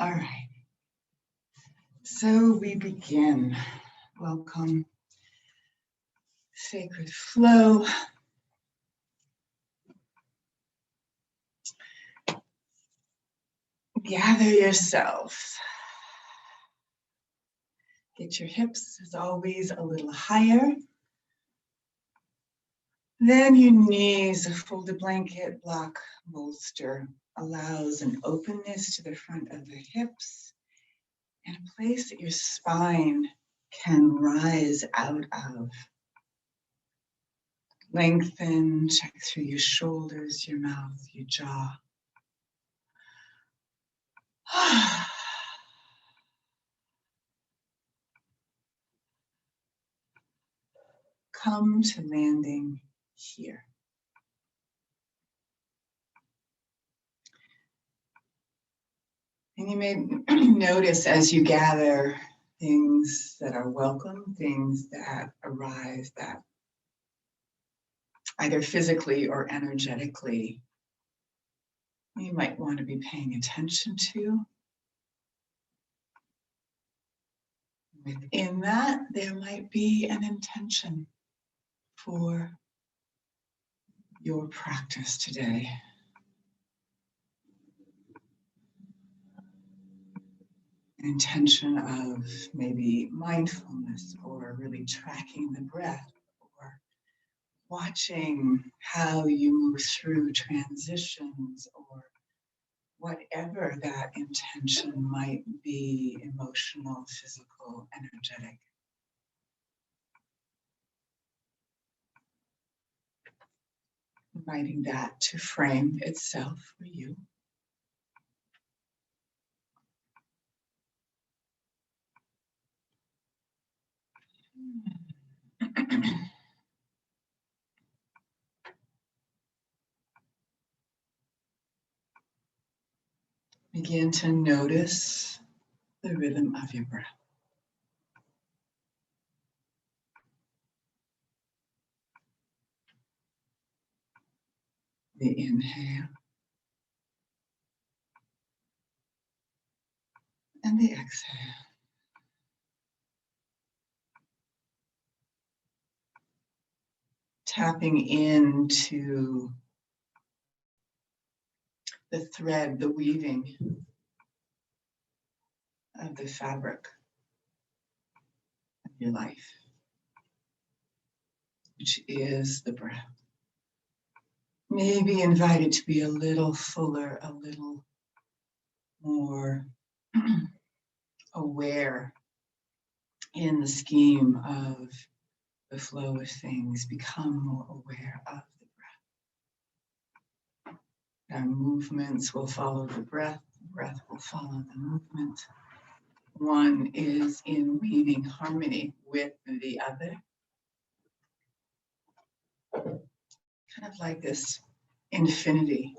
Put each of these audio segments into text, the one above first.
All right. So we begin. Welcome, Sacred Flow. Gather yourself. Get your hips, as always, a little higher. Then your knees, a folded blanket, block, bolster, allows an openness to the front of the hips and a place that your spine can rise out of. Lengthen, check through your shoulders, your mouth, your jaw. Come to landing here. And you may notice as you gather things that are welcome, things that arise that either physically or energetically you might want to be paying attention to. Within that, there might be an intention for your practice today. An intention of maybe mindfulness or really tracking the breath or watching how you move through transitions or whatever that intention might be, emotional, physical, energetic. Inviting that to frame itself for you. Begin to notice the rhythm of your breath. The inhale and the exhale. Tapping into the thread, the weaving of the fabric of your life, which is the breath. Maybe invited to be a little fuller, a little more aware in the scheme of the flow of things. Become more aware of the breath. Our movements will follow the breath will follow the movement. One is in weaving harmony with the other. Kind of like this infinity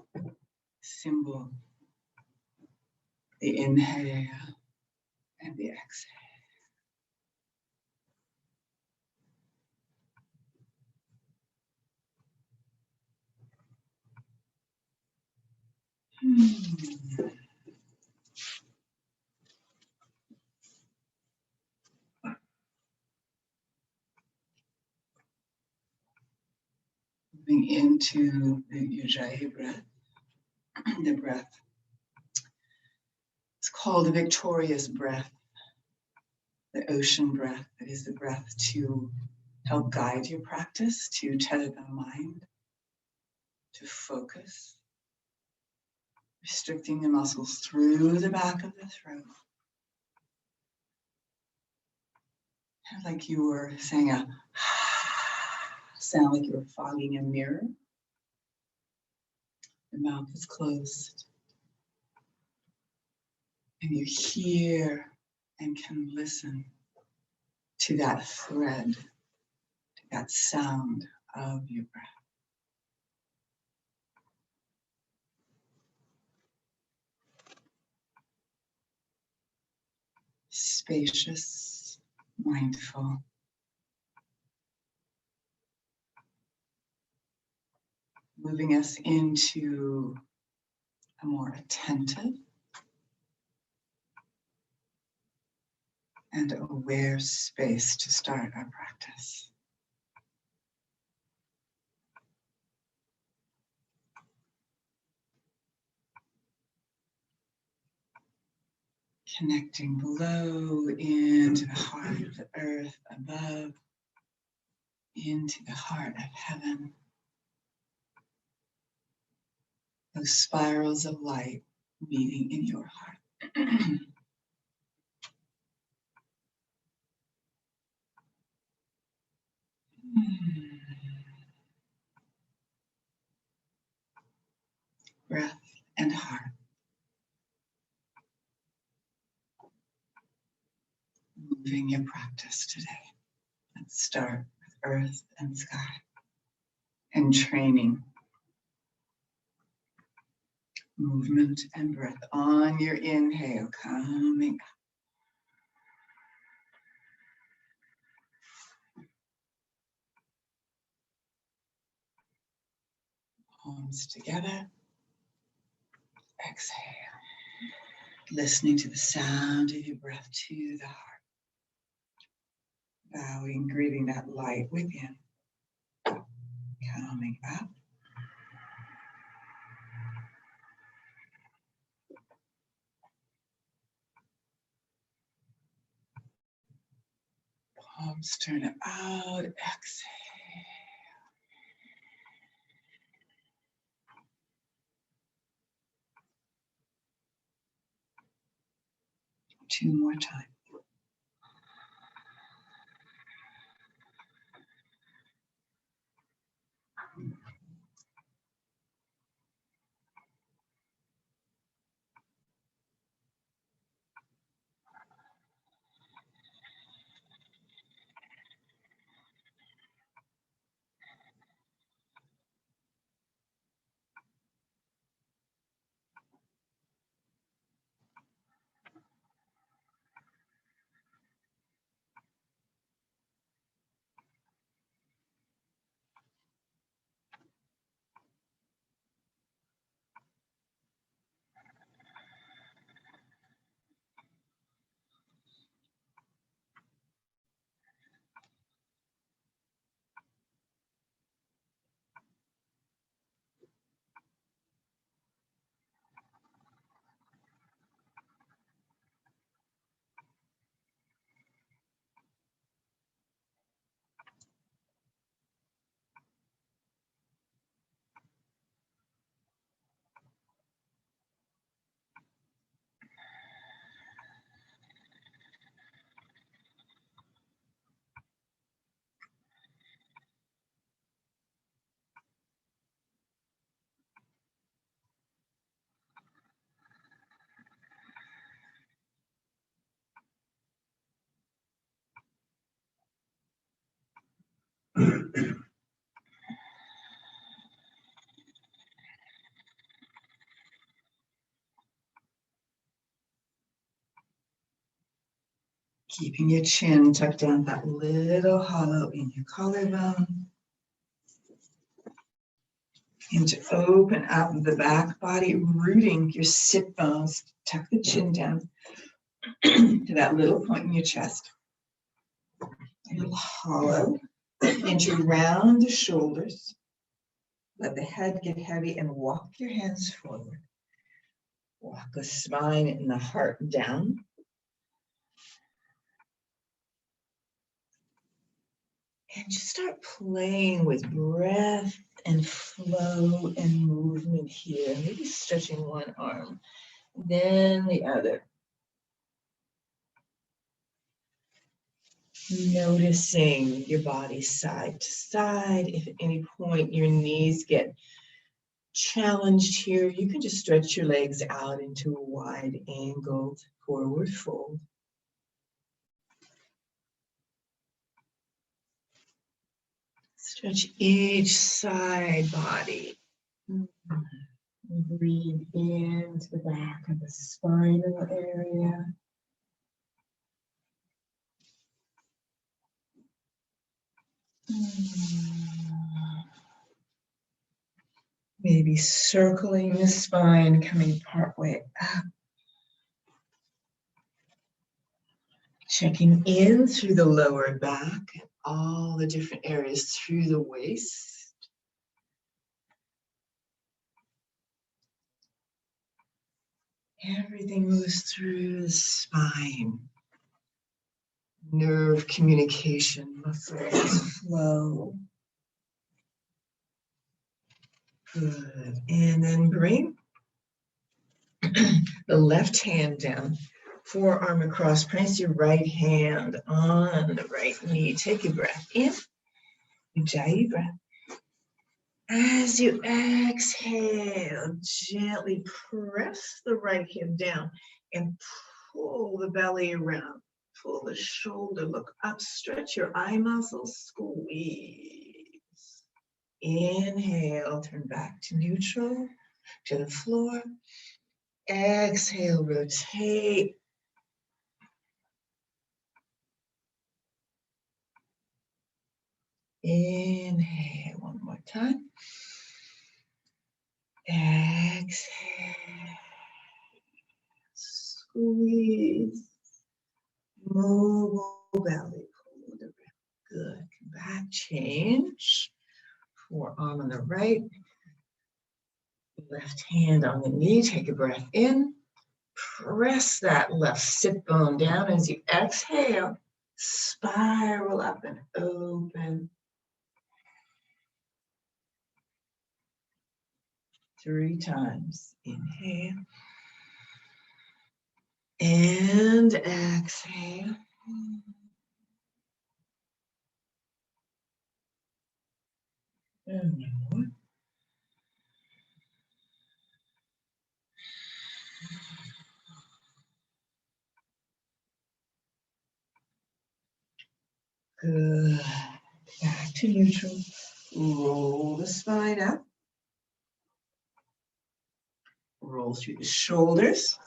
symbol. The inhale and the exhale. Moving into the Ujjayi breath, the breath. It's called the victorious breath, the ocean breath. It is the breath to help guide your practice, to tether the mind, to focus, restricting the muscles through the back of the throat. Kind of like you were saying a sound like you were fogging a mirror. The mouth is closed. And you hear and can listen to that thread, to that sound of your breath. Spacious, mindful. Moving us into a more attentive, and aware space to start our practice. Connecting below into the heart of the earth above, into the heart of heaven. Those spirals of light meeting in your heart. Breath and heart. Moving your practice today. Let's start with earth and sky and training. Movement and breath on your inhale, coming up. Palms together. Exhale. Listening to the sound of your breath to the heart. Bowing, greeting that light within. Coming up. Palms turn out. Exhale. 2 more times. Keeping your chin tucked down, that little hollow in your collarbone. And to open out the back body, rooting your sit bones. Tuck the chin down to that little point in your chest. A little hollow. And to round the shoulders. Let the head get heavy and walk your hands forward. Walk the spine and the heart down. And just start playing with breath and flow and movement here. Maybe stretching one arm, then the other. Noticing your body side to side. If at any point your knees get challenged here, you can just stretch your legs out into a wide angled forward fold. Stretch each side body. Breathe into the back of the spinal area. Maybe circling the spine, coming partway up. Checking in through the lower back and all the different areas through the waist. Everything moves through the spine. Nerve communication, muscles flow. Good. And then bring the left hand down. Forearm across. Place your right hand on the right knee. Take a breath in. Ujjayi breath. As you exhale, gently press the right hip down and pull the belly around. Pull the shoulder, look up, stretch your eye muscles, squeeze. Inhale, turn back to neutral, to the floor. Exhale, rotate. Inhale, one more time. Exhale. Squeeze. Mobile belly. Pull it around. Good. Come back. Change. Forearm on the right. Left hand on the knee. Take a breath in. Press that left sit bone down as you exhale. Spiral up and open. 3 times. Inhale. And exhale. And one more. Good. Back to neutral. Roll the spine up. Roll through the shoulders.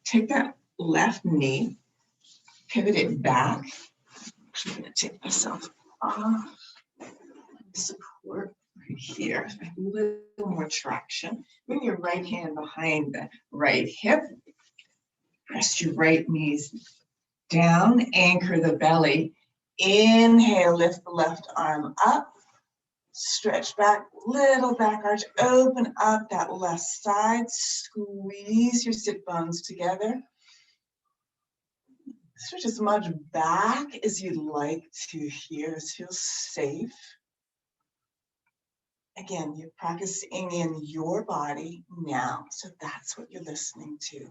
Take that left knee, pivot it back. I'm going to take myself off. Support right here. A little more traction. Bring your right hand behind the right hip. Press your right knees down. Anchor the belly. Inhale, lift the left arm up. Stretch back, little back arch. Open up that left side. Squeeze your sit bones together. Stretch as much back as you'd like to here. This feels safe. Again, you're practicing in your body now, so that's what you're listening to.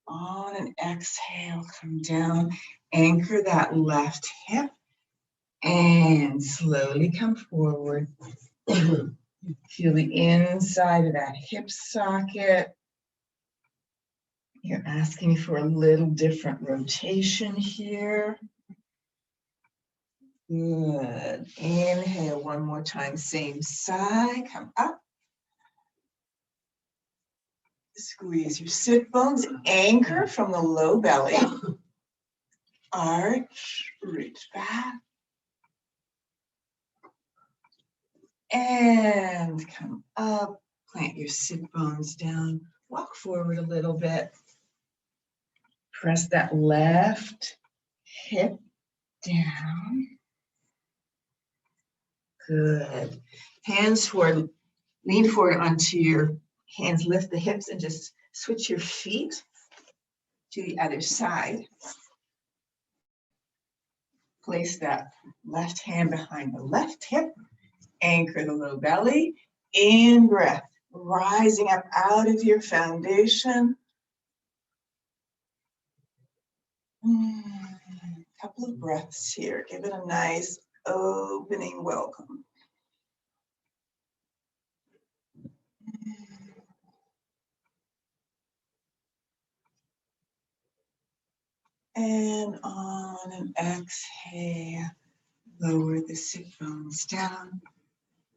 On an exhale, come down, anchor that left hip, and slowly come forward. Feel the inside of that hip socket. You're asking for a little different rotation here. Good. Inhale one more time, same side, come up. Squeeze your sit bones, anchor from the low belly. Arch, reach back. And come up, plant your sit bones down. Walk forward a little bit. Press that left hip down. Good. Hands forward, lean forward onto your hands, lift the hips and just switch your feet to the other side. Place that left hand behind the left hip. Anchor the low belly. In breath, rising up out of your foundation. Couple of breaths here. Give it a nice opening welcome. And on an exhale, lower the sit bones down.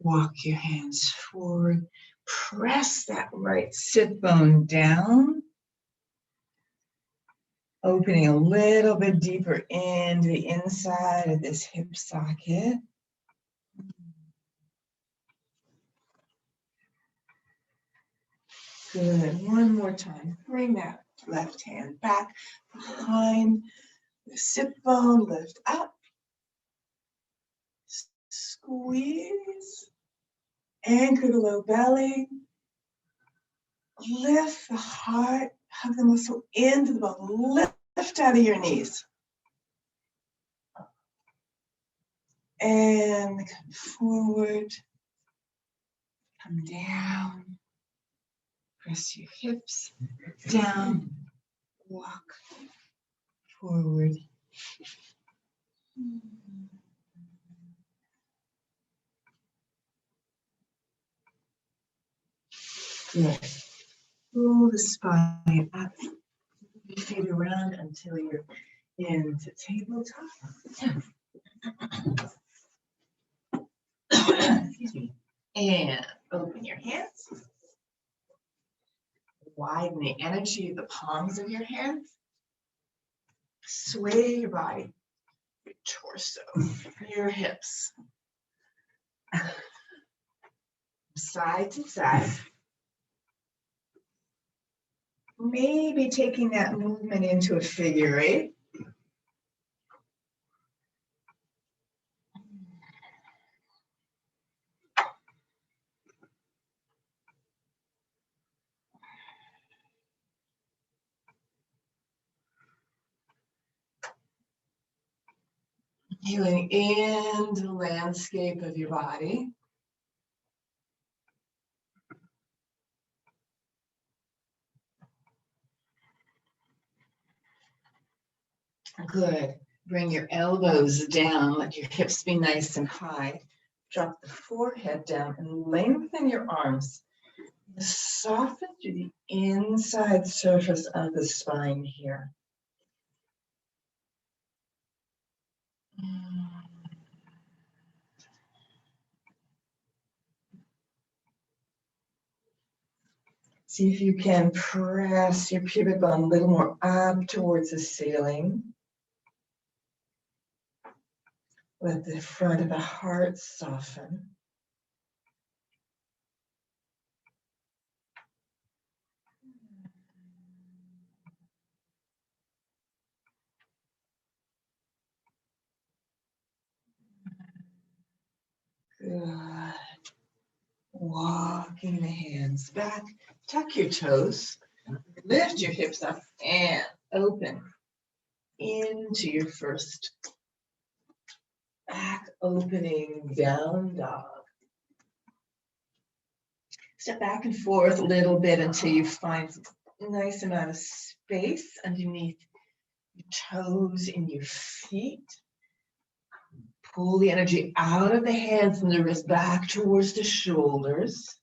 Walk your hands forward. Press that right sit bone down. Opening a little bit deeper into the inside of this hip socket. Good. One more time. Bring that left hand back behind The sit bone, lift up. Squeeze. Anchor the low belly. Lift the heart. Hug the muscle into the bone. Lift out of your knees. And come forward. Come down. Press your hips down. Walk forward. Good. Pull the spine up. Your feet around until you're into tabletop. Excuse me. And open your hands. Widen the energy of the palms of your hands. Sway your body, your torso, your hips. Side to side. Maybe taking that movement into a figure eight. Healing into the landscape of your body. Good. Bring your elbows down, let your hips be nice and high. Drop the forehead down and lengthen your arms. Soften through the inside surface of the spine here. See if you can press your pubic bone a little more up towards the ceiling. Let the front of the heart soften. Good. Walking the hands back. Tuck your toes. Lift your hips up and open into your first back opening down dog. Step back and forth a little bit until you find a nice amount of space underneath your toes and your feet. Pull the energy out of the hands and the wrists back towards the shoulders.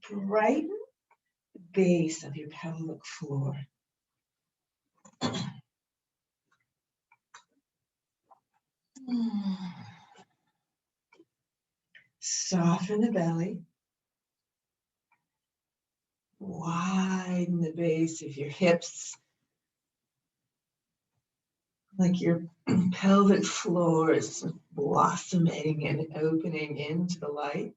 Brighten the base of your pelvic floor. Soften the belly. Widen the base of your hips. Like your pelvic floor is blossoming and opening into the light.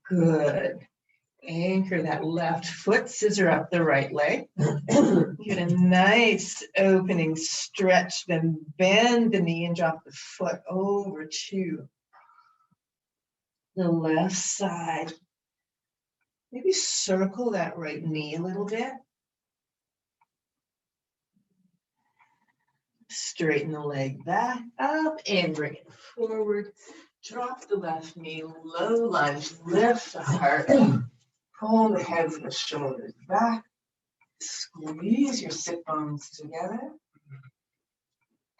Good. Anchor that left foot, scissor up the right leg. Get a nice opening stretch, then bend the knee and drop the foot over to the left side. Maybe circle that right knee a little bit. Straighten the leg back up and bring it forward. Drop the left knee, low lunge, lift the heart, pull the head and the shoulders back. Squeeze your sit bones together.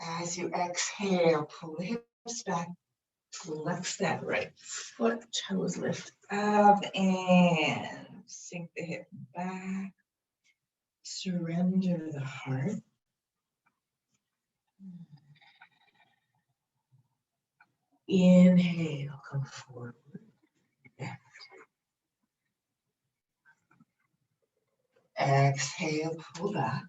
As you exhale, pull the hips back. Flex that right foot, toes lift up and sink the hip back. Surrender the heart. Inhale, come forward. Exhale, pull back.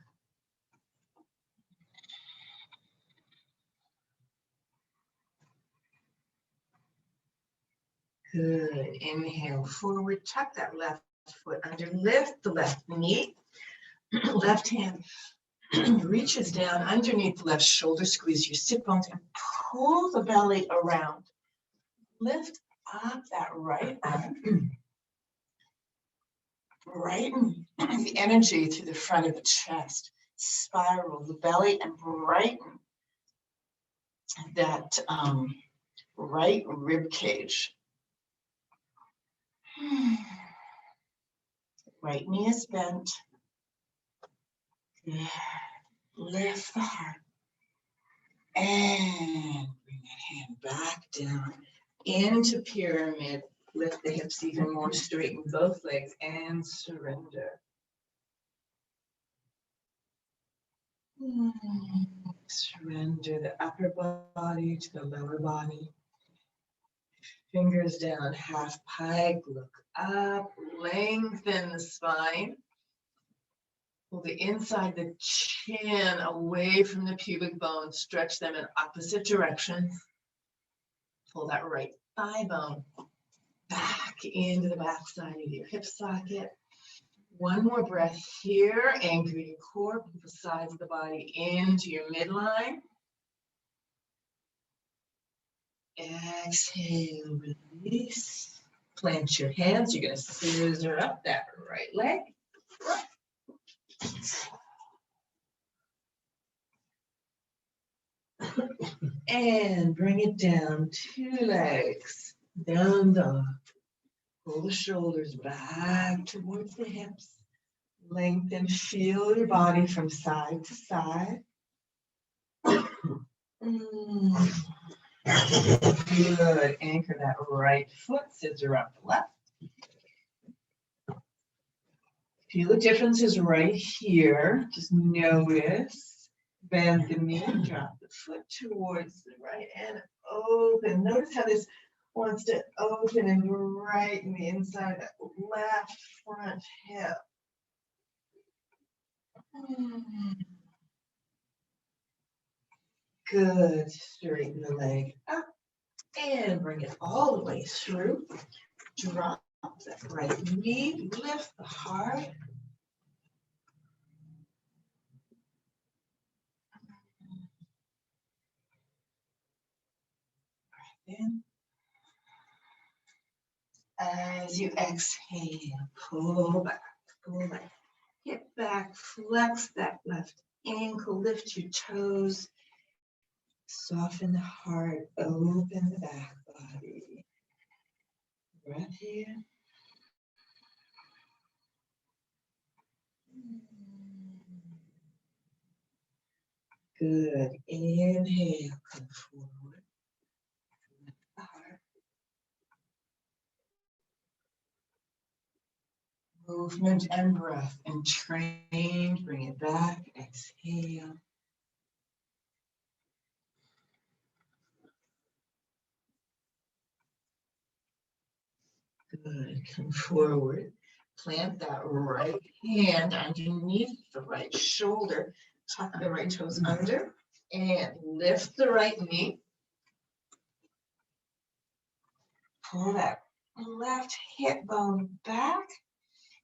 Good. Inhale, forward, tuck that left foot under, lift the left knee, left hand reaches down underneath the left shoulder, squeeze your sit bones and pull the belly around. Lift up that right arm. Brighten the energy through the front of the chest. Spiral the belly and brighten that right rib cage. Right knee is bent. Lift the heart. And bring that hand back down into pyramid. Lift the hips even more, straighten both legs and surrender. Surrender the upper body to the lower body. Fingers down, half pike, look up, lengthen the spine. Pull the inside the chin away from the pubic bone, stretch them in opposite directions. Pull that right thigh bone back into the back side of your hip socket. One more breath here, anchor your core, pull the sides of the body into your midline. Exhale, release. Plant your hands, you're gonna scissor up that right leg. And bring it down, two legs, down dog. Pull the shoulders back towards the hips. Lengthen, feel your body from side to side. Good, anchor that right foot, scissor up the left. Feel the differences right here, just notice. Bend the knee, drop the foot towards the right and open. Notice how this wants to open and brighten the inside of that left front hip. Good, straighten the leg up and bring it all the way through. Drop that right knee, lift the heart. In. As you exhale, pull back, hip back, flex that left ankle, lift your toes, soften the heart, open the back body. Breath here. Good, inhale, come forward. Lift the heart. Movement and breath entrained, bring it back, exhale. Good, come forward. Plant that right hand underneath the right shoulder. Tuck the right toes under and lift the right knee. Pull that left hip bone back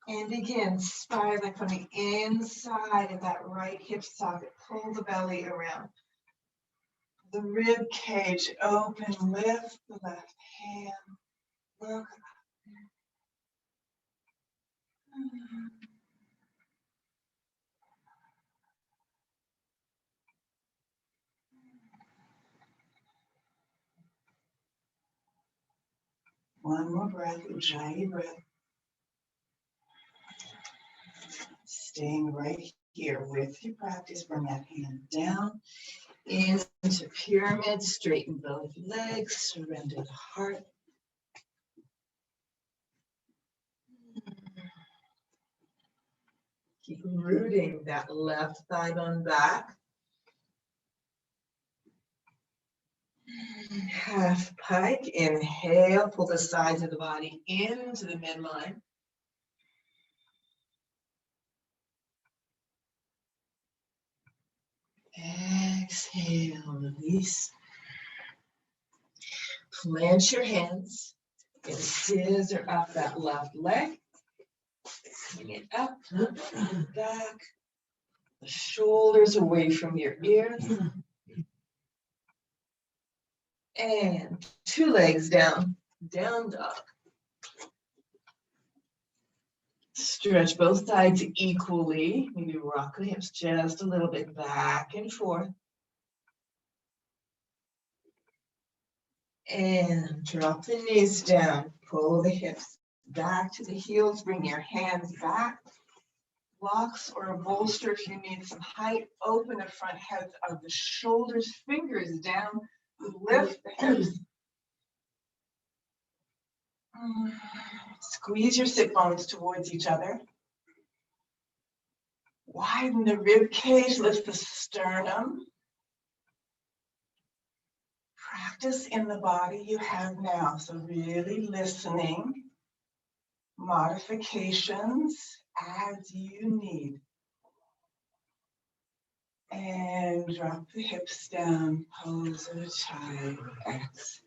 and begin spiraling from the inside of that right hip socket. Pull the belly around. The rib cage open, lift the left hand. Look up. One more breath, Ujjayi breath. Staying right here with your practice, bring that hand down into pyramid, straighten both legs, surrender the heart. Keep rooting that left thigh bone back. Half pike, inhale, pull the sides of the body into the midline. Exhale, release. Plant your hands, And scissor up that left leg. Bring it up, back. The shoulders away from your ears. And 2 legs down, down dog. Stretch both sides equally. Maybe rock the hips just a little bit back and forth. And drop the knees down. Pull the hips back to the heels. Bring your hands back. Blocks or a bolster if you need some height. Open the front heads of the shoulders. Fingers down. Lift the hips. Squeeze your sit bones towards each other. Widen the rib cage, lift the sternum. Practice in the body you have now. So really listening. Modifications as you need. And drop the hips down. Pose a child. Exhale.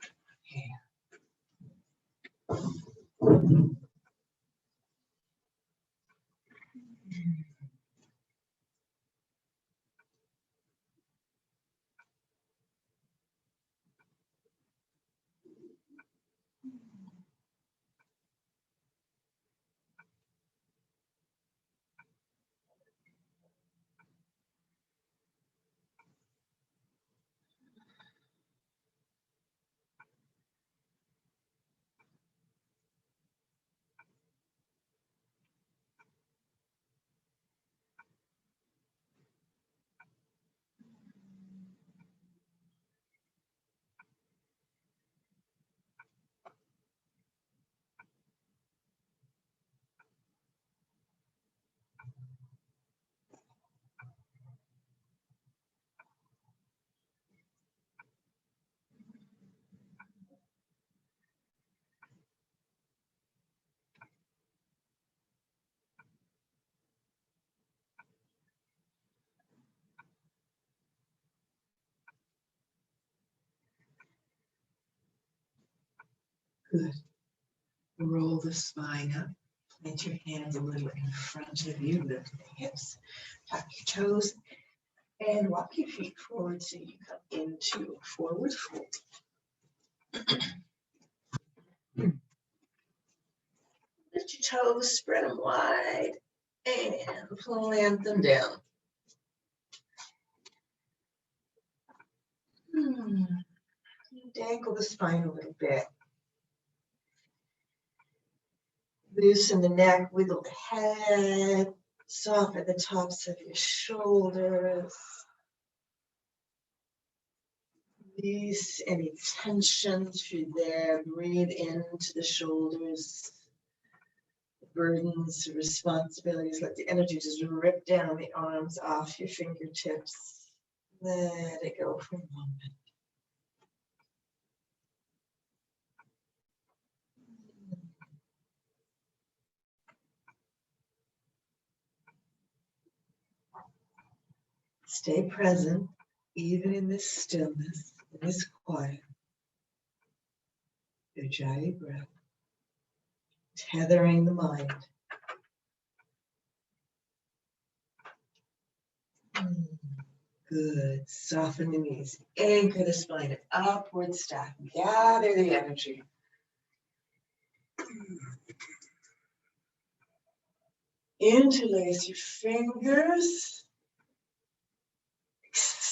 Good. Roll the spine up. Plant your hands a little in front of you. Lift the hips. Tap your toes. And walk your feet forward so you come into forward fold. Lift your toes, spread them wide, and plant them down. Dangle the spine a little bit. Loosen the neck, wiggle the head, soften the tops of your shoulders. Release any tension through there. Breathe into the shoulders. The burdens, responsibilities. Let the energy just rip down the arms off your fingertips. Let it go for a moment. Stay present, even in this stillness, in this quiet. Ujjayi breath, tethering the mind. Good. Soften the knees. Anchor the spine. Upward stack. Gather the energy. Interlace your fingers.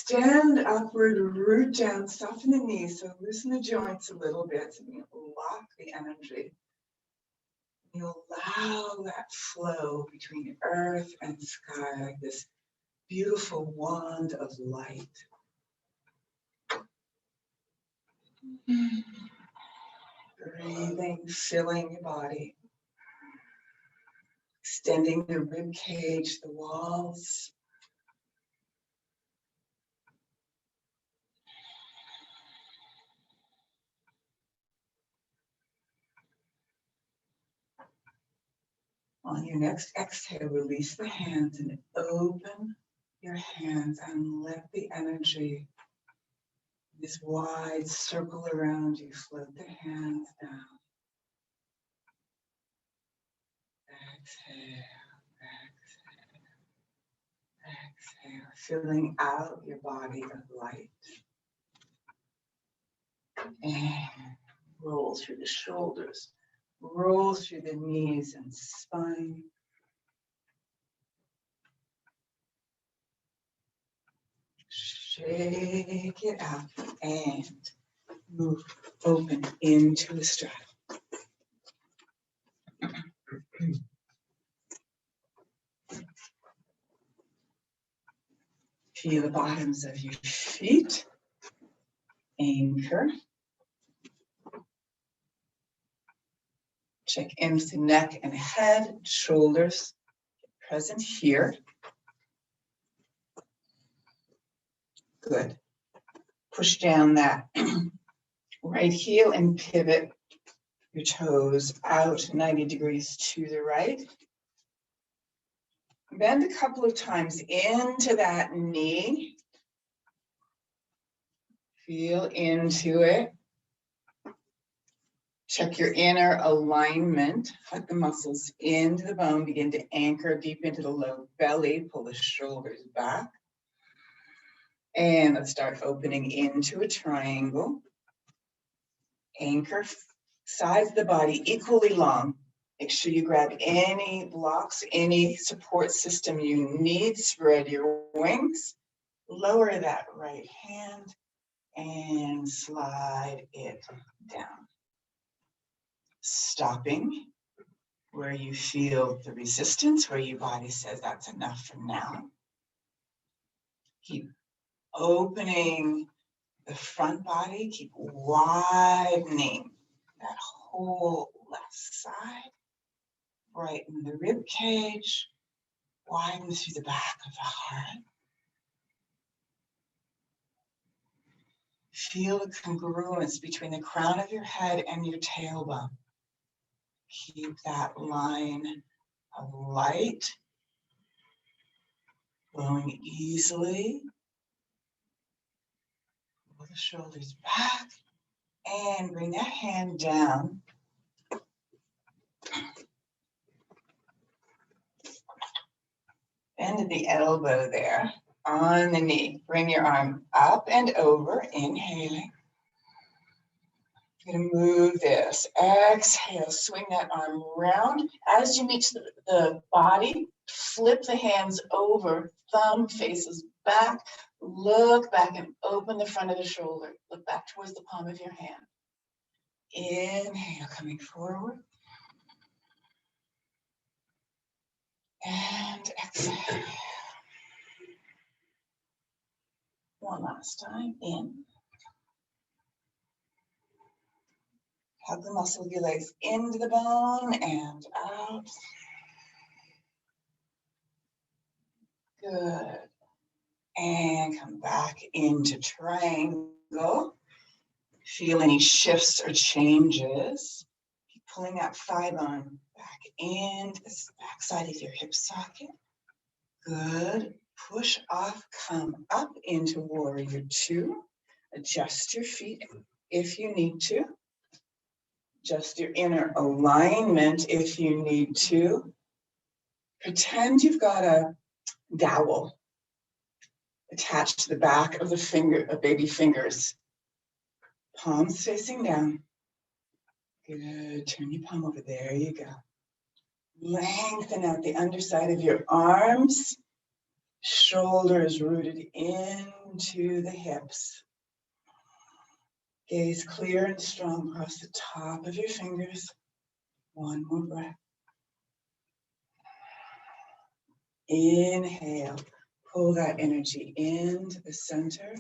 Extend upward, root down, soften the knees. So loosen the joints a little bit. So you lock the energy. You allow that flow between earth and sky, like this beautiful wand of light. Breathing, filling your body. Extending the rib cage, the walls. On your next exhale, release the hands and open your hands and let the energy, this wide circle around you, float the hands down. Exhale, filling out your body of light. And roll through the shoulders, roll through the knees and spine. Shake it out and move open into a stride. Feel the bottoms of your feet. Anchor. Check into neck and head, shoulders present here. Good. Push down that right heel and pivot your toes out 90 degrees to the right. Bend a couple of times into that knee. Feel into it. Check your inner alignment. Hug the muscles into the bone. Begin to anchor deep into the low belly. Pull the shoulders back. And let's start opening into a triangle. Anchor sides of the body equally long. Make sure you grab any blocks, any support system you need. Spread your wings. Lower that right hand and slide it down. Stopping where you feel the resistance, where your body says that's enough for now. Keep opening the front body, keep widening that whole left side. Brighten the rib cage, widen through the back of the heart. Feel the congruence between the crown of your head and your tailbone. Keep that line of light flowing easily. Pull the shoulders back and bring that hand down. Bend at the elbow there, on the knee. Bring your arm up and over, inhaling. You're gonna move this. Exhale, swing that arm round. As you meet the body, flip the hands over, thumb faces back. Look back and open the front of the shoulder. Look back towards the palm of your hand. Inhale, coming forward. And exhale. One last time, in. Hug the muscle of your legs into the bone and out. Good. And come back into triangle. Feel any shifts or changes. Keep pulling that thigh bone back into the back side of your hip socket. Good. Push off, come up into warrior two. Adjust your feet if you need to. Adjust your inner alignment if you need to. Pretend you've got a dowel attached to the back of the baby fingers. Palms facing down. Good. Turn your palm over. There you go. Lengthen out the underside of your arms. Shoulders rooted into the hips. Gaze clear and strong across the top of your fingers. One more breath. Inhale. Pull that energy into the center,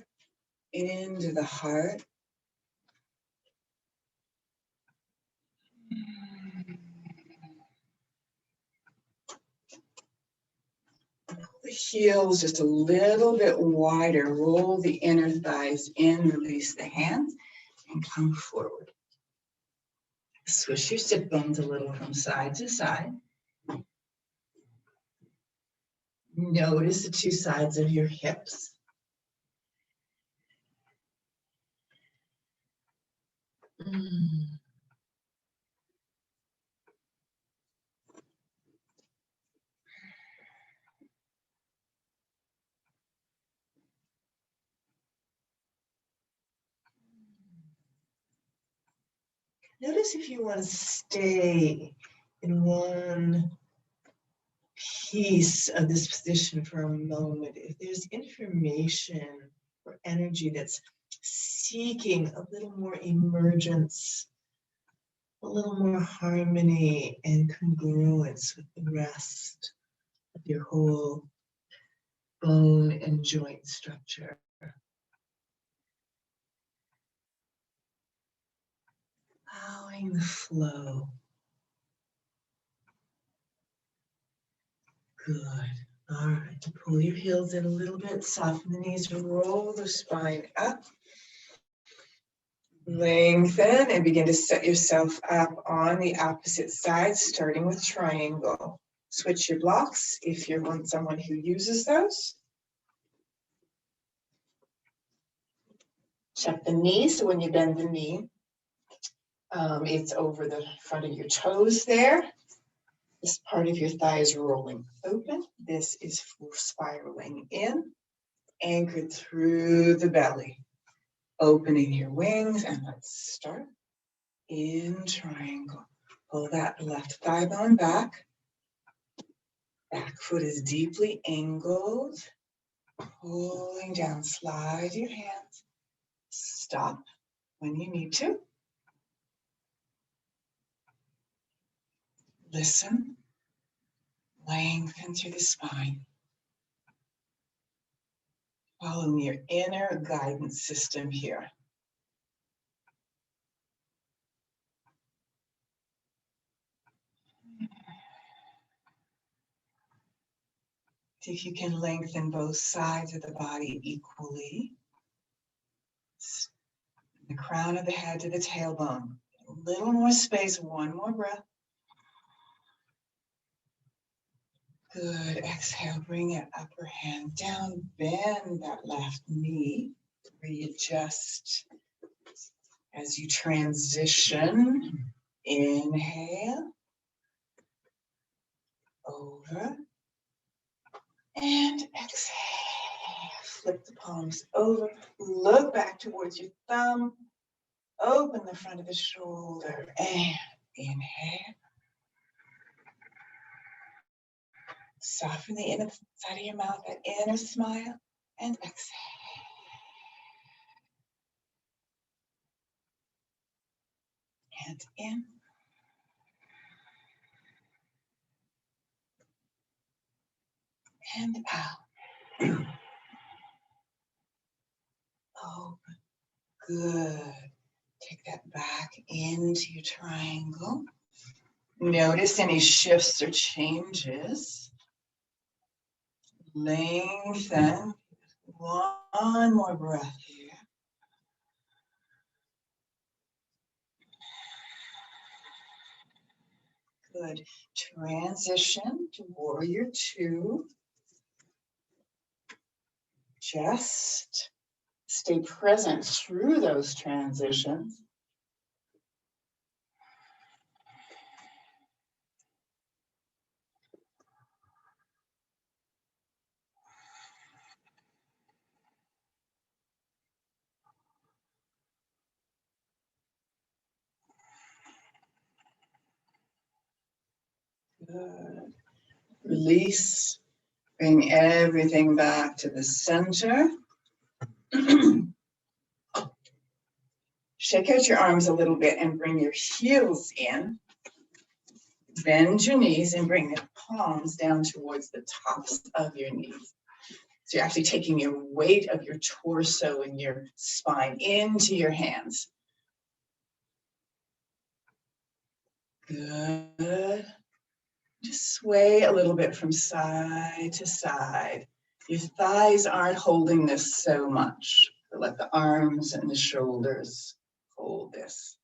into the heart. The heels just a little bit wider. Roll the inner thighs in, release the hands, and come forward. Swish your sit bones a little from side to side. Notice the two sides of your hips. Notice if you want to stay in one piece of this position for a moment. If there's information or energy that's seeking a little more emergence, a little more harmony and congruence with the rest of your whole bone and joint structure. Allowing the flow. Good. All right, pull your heels in a little bit, soften the knees, roll the spine up. Lengthen and begin to set yourself up on the opposite side, starting with triangle. Switch your blocks if you're someone who uses those. Check the knee, so when you bend the knee, it's over the front of your toes there. This part of your thigh is rolling open. This is spiraling in, anchored through the belly. Opening your wings, and let's start in triangle. Pull that left thigh bone back. Back foot is deeply angled. Pulling down, slide your hands. Stop when you need to. Listen. Lengthen through the spine. Following your inner guidance system here. See if you can lengthen both sides of the body equally. The crown of the head to the tailbone. A little more space, one more breath. Good, exhale, bring your upper hand down, bend that left knee, readjust as you transition. Inhale, over, and exhale. Flip the palms over, look back towards your thumb, open the front of the shoulder, and inhale. Soften the inside of your mouth, that inner smile, and exhale. And in. And out. Open. Good. Take that back into your triangle. Notice any shifts or changes. Lengthen. One more breath here. Good. Transition to warrior two. Just stay present through those transitions. Good. Release. Bring everything back to the center. Shake out your arms a little bit and bring your heels in. Bend your knees and bring the palms down towards the tops of your knees. So you're actually taking your weight of your torso and your spine into your hands. Good. Just sway a little bit from side to side. Your thighs aren't holding this so much. But let the arms and the shoulders hold this.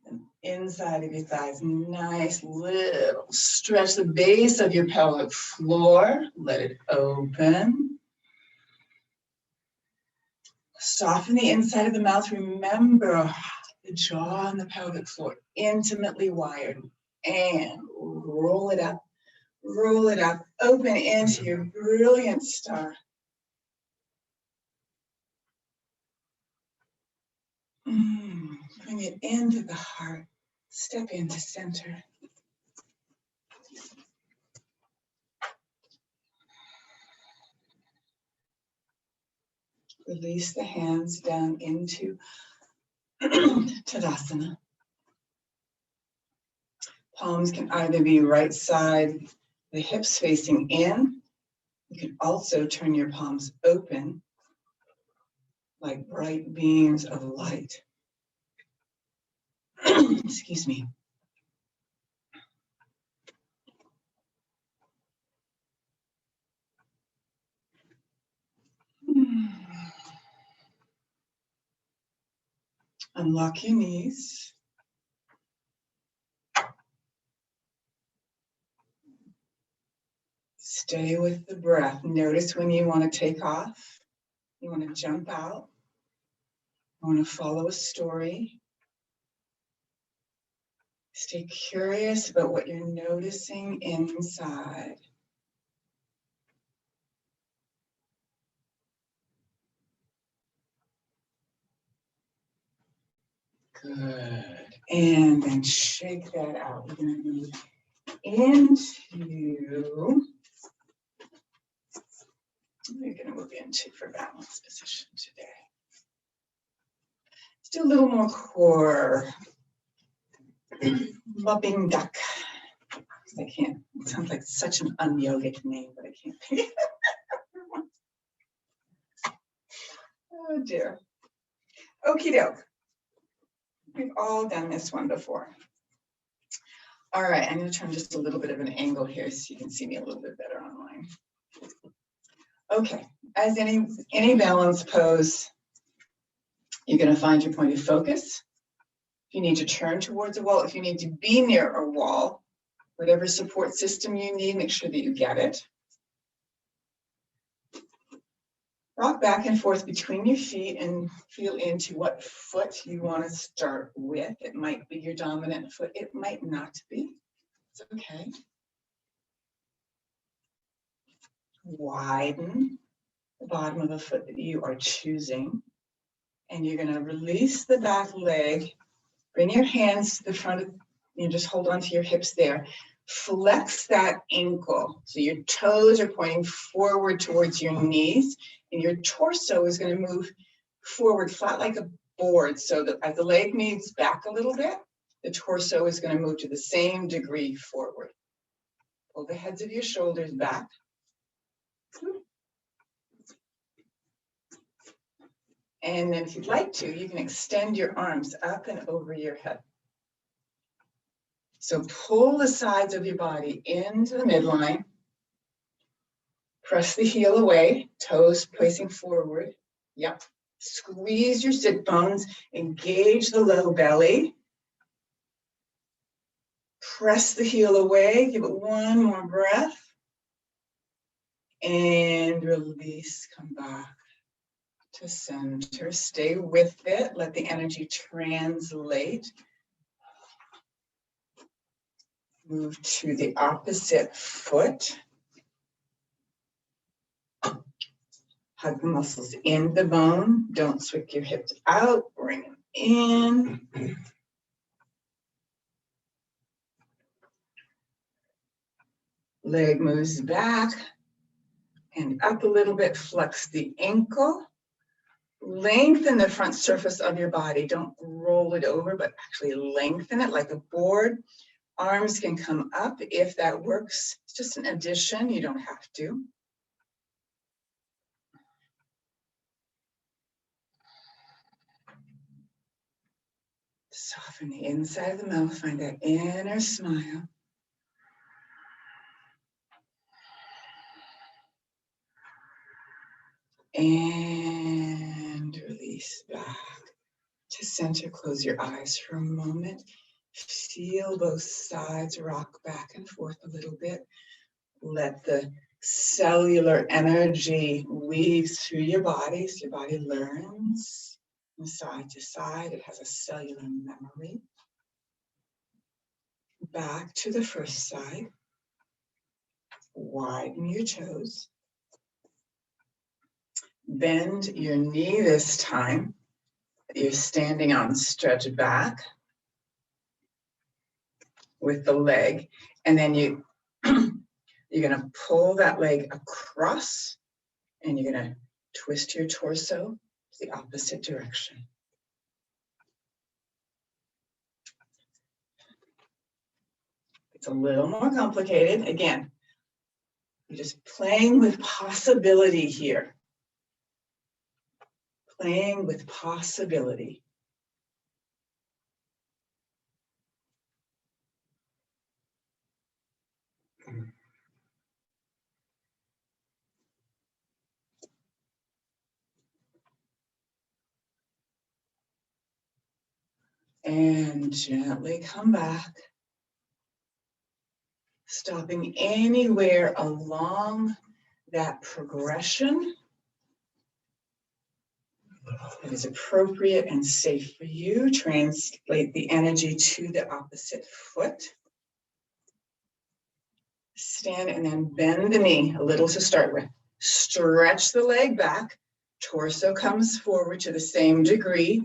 And inside of your thighs, nice little stretch the base of your pelvic floor. Let it open. Soften the inside of the mouth. Remember, the jaw and the pelvic floor intimately wired. And roll it up. Roll it up. Open into your brilliant star. Bring it into the heart. Step into center. Release the hands down into Tadasana. Palms can either be right side, the hips facing in. You can also turn your palms open like bright beams of light. Excuse me. Unlock your knees. Stay with the breath. Notice when you want to take off. You want to jump out. You want to follow a story. Stay curious about what you're noticing inside. Good. And then shake that out. We're going to move for balance position today. Let's do a little more core. Mopping duck. I can't, it sounds like such an un-yogic name, but I can't think of it. Oh dear. Okie doke. We've all done this one before. All right, I'm going to turn just a little bit of an angle here so you can see me a little bit better online. Okay, as any balance pose, you're going to find your point of focus. If you need to turn towards a wall, if you need to be near a wall, whatever support system you need, make sure that you get it. Rock back and forth between your feet and feel into what foot you want to start with. It might be your dominant foot. It might not be. It's okay. Widen the bottom of the foot that you are choosing. And you're going to release the back leg. Bring your hands to the front of, just hold on to your hips there. Flex that ankle. So your toes are pointing forward towards your knees. And your torso is going to move forward flat like a board. So that as the leg moves back a little bit, the torso is going to move to the same degree forward. Pull the heads of your shoulders back. And then if you'd like to, you can extend your arms up and over your head. So pull the sides of your body into the midline. Press the heel away, toes placing forward. Yep. Squeeze your sit bones, engage the low belly. Press the heel away, give it one more breath. And release, come back to center. Stay with it, let the energy translate. Move to the opposite foot. Hug the muscles in the bone. Don't swing your hips out. Bring them in. Leg moves back and up a little bit. Flex the ankle. Lengthen the front surface of your body. Don't roll it over, but actually lengthen it like a board. Arms can come up if that works. It's just an addition. You don't have to. Soften the inside of the mouth, find that inner smile. And release back to center. Close your eyes for a moment. Feel both sides rock back and forth a little bit. Let the cellular energy weave through your body so your body learns. From side to side, it has a cellular memory. Back to the first side. Widen your toes. Bend your knee this time. You're standing on, stretch back with the leg, and then you're gonna pull that leg across, and you're gonna twist your torso to the opposite direction. It's a little more complicated. Again, you're just playing with possibility here. Playing with possibility. And gently come back, stopping anywhere along that progression that is appropriate and safe for you. Translate the energy to the opposite foot. Stand and then bend the knee a little to start with. Stretch the leg back. Torso comes forward to the same degree.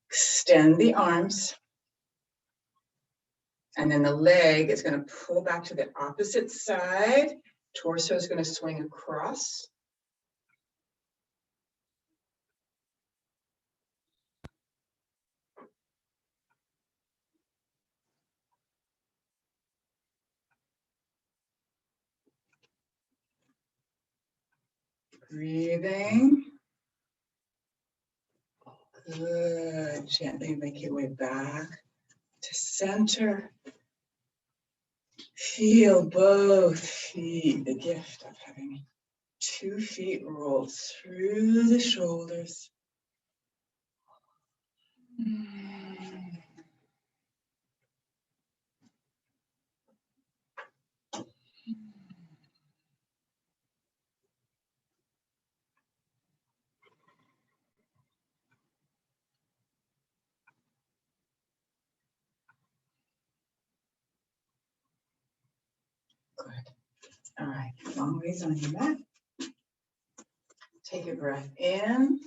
Extend the arms. And then the leg is going to pull back to the opposite side. Torso is going to swing across. Breathing. Good. Gently make your way back to center. Feel both feet, the gift of having 2 feet roll through the shoulders. Good. All right, long ways on your mat. Take a breath in.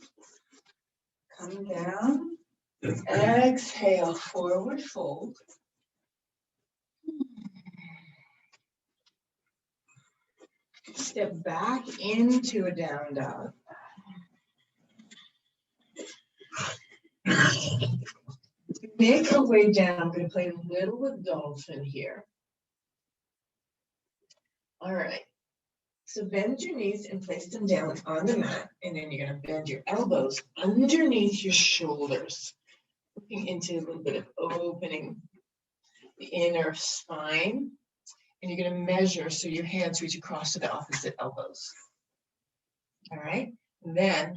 Come down. Exhale, forward fold. Step back into a down dog. Make our way down. I'm going to play a little with dolphin here. All right. So bend your knees and place them down on the mat. And then you're going to bend your elbows underneath your shoulders. Looking into a little bit of opening the inner spine. And you're going to measure so your hands reach across to the opposite elbows. All right. Then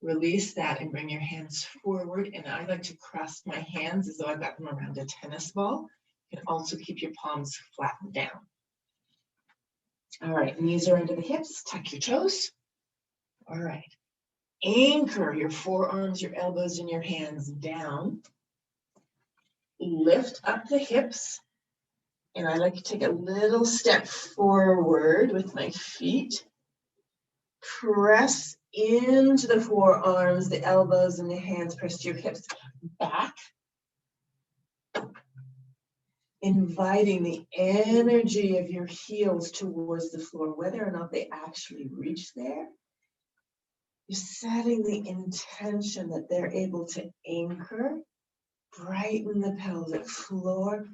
release that and bring your hands forward. And I like to cross my hands as though I've got them around a tennis ball. You can also keep your palms flattened down. All right, knees are under the hips, tuck your toes. All right, anchor your forearms, your elbows, and your hands down. Lift up the hips. And I like to take a little step forward with my feet. Press into the forearms, the elbows, and the hands. Press your hips back. Inviting the energy of your heels towards the floor, whether or not they actually reach there. You're setting the intention that they're able to anchor, brighten the pelvic floor,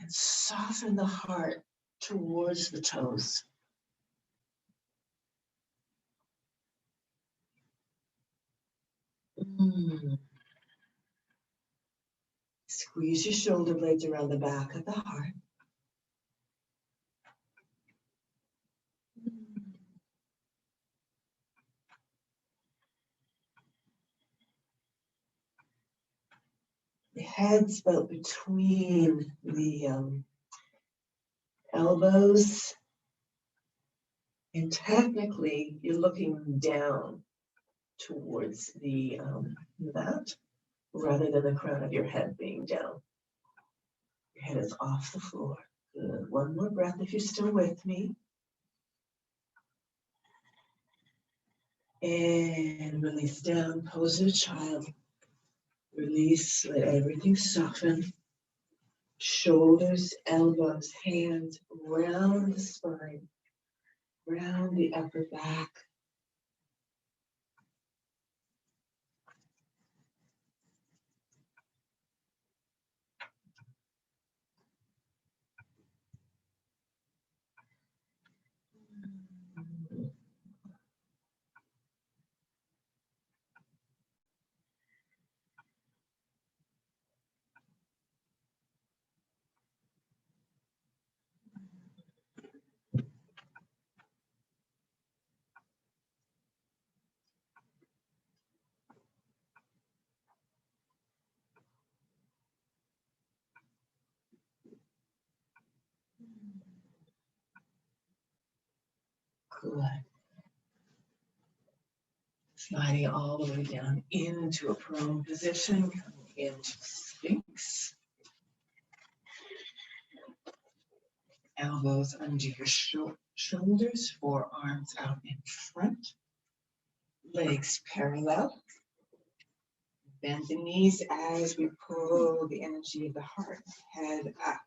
and soften the heart towards the toes. Squeeze your shoulder blades around the back of the heart. The head's about between the elbows. And technically, you're looking down towards the mat rather than the crown of your head being down. Your head is off the floor. Good. One more breath if you're still with me. And release down, pose of a child. Release, let everything soften. Shoulders, elbows, hands round the spine, round the upper back. Good. Sliding all the way down into a prone position, coming into Sphinx. Elbows under your shoulders, forearms out in front. Legs parallel. Bend the knees as we pull the energy of the heart, head up.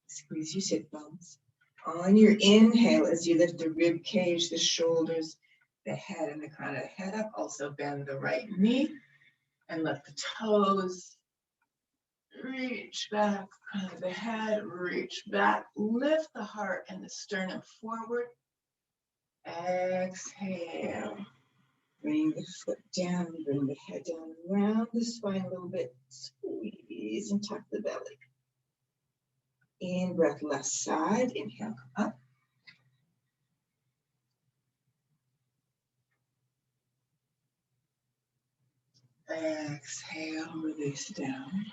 Squeeze your sit bones. On your inhale, as you lift the rib cage, the shoulders, the head and the crown of the head up, also bend the right knee and let the toes reach back, crown of the head, reach back, lift the heart and the sternum forward. Exhale. Bring the foot down, bring the head down, round the spine a little bit, squeeze and tuck the belly. In breath, left side, inhale, come up. Exhale, release down.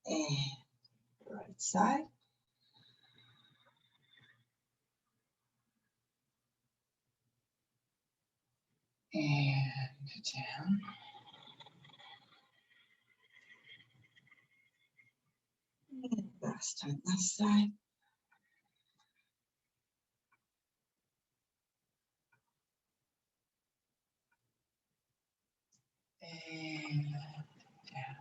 And right side. And down. And last time, left side. And down.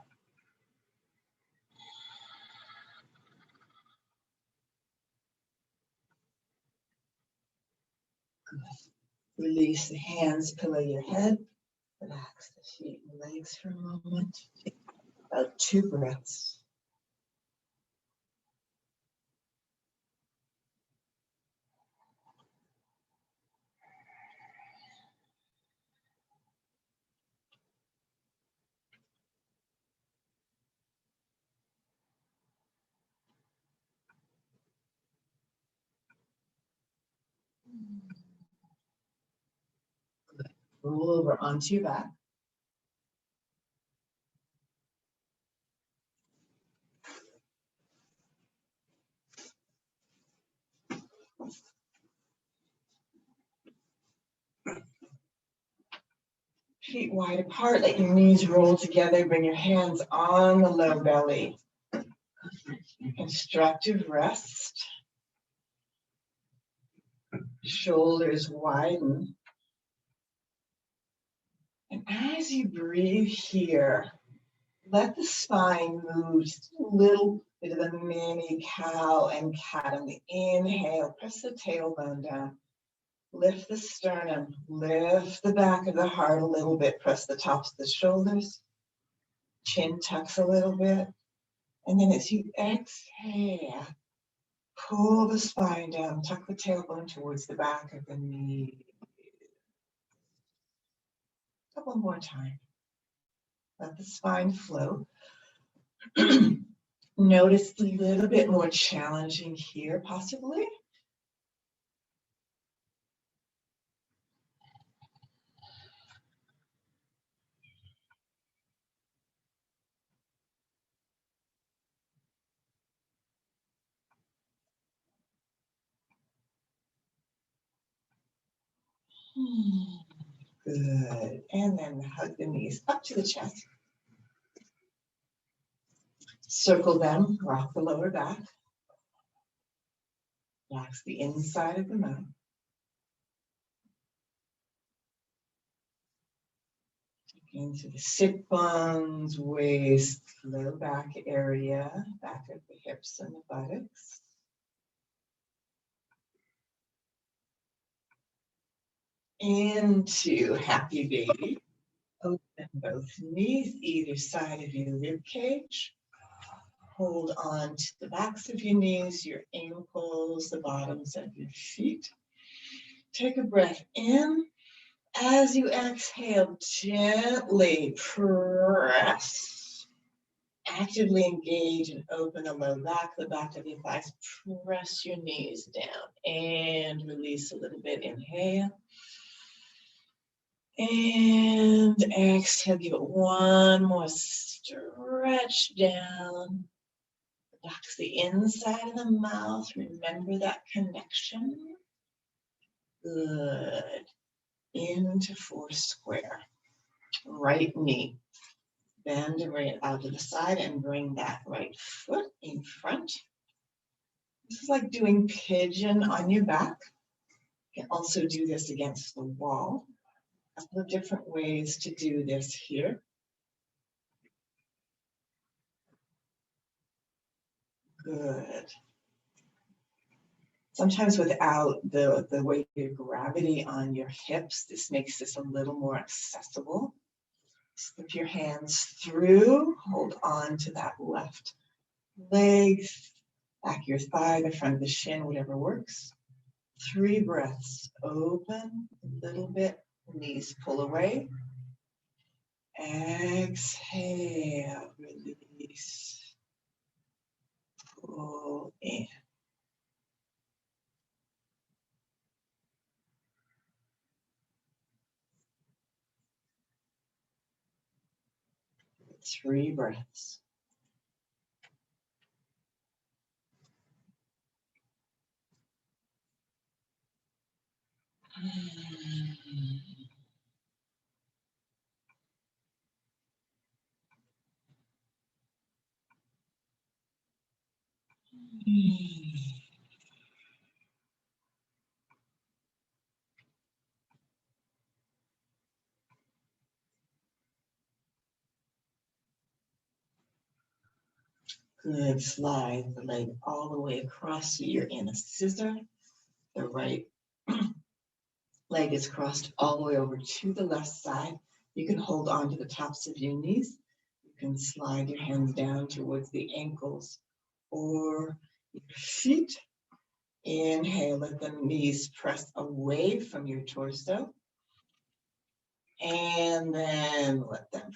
Good. Release the hands, pillow your head. Relax the feet and legs for a moment. Take about 2 breaths. Good. Roll over onto your back. Feet wide apart, let your knees roll together, bring your hands on the low belly. Constructive rest. Shoulders widen. And as you breathe here, let the spine move just a little bit of the mini cow and cat on the inhale. Press the tailbone down. Lift the sternum. Lift the back of the heart a little bit. Press the tops of the shoulders. Chin tucks a little bit. And then as you exhale, pull the spine down. Tuck the tailbone towards the back of the knee. A couple more times. Let the spine float. Notice a little bit more challenging here, possibly. Good. And then hug the knees up to the chest. Circle them, rock the lower back. Relax the inside of the mouth. Into the sit bones, waist, low back area, back of the hips and the buttocks. Into happy baby. Open both knees, either side of your rib cage. Hold on to the backs of your knees, your ankles, the bottoms of your feet. Take a breath in. As you exhale, gently press. Actively engage and open the low back, the back of your thighs. Press your knees down and release a little bit. Inhale. And exhale, give it one more stretch down. Relax the inside of the mouth. Remember that connection. Good. Into four square. Right knee. Bend and bring it out to the side and bring that right foot in front. This is like doing pigeon on your back. You can also do this against the wall. A couple of different ways to do this here. Good. Sometimes without the weight of gravity on your hips, this makes this a little more accessible. Slip your hands through, hold on to that left leg, back your thigh, the front of the shin, whatever works. 3 breaths, open a little bit, knees pull away. Exhale, release, pull in. 3 breaths. Good, slide the leg all the way across so you're in a scissor. The right leg is crossed all the way over to the left side. You can hold on to the tops of your knees. You can slide your hands down towards the ankles or your feet. Inhale, let the knees press away from your torso. And then let them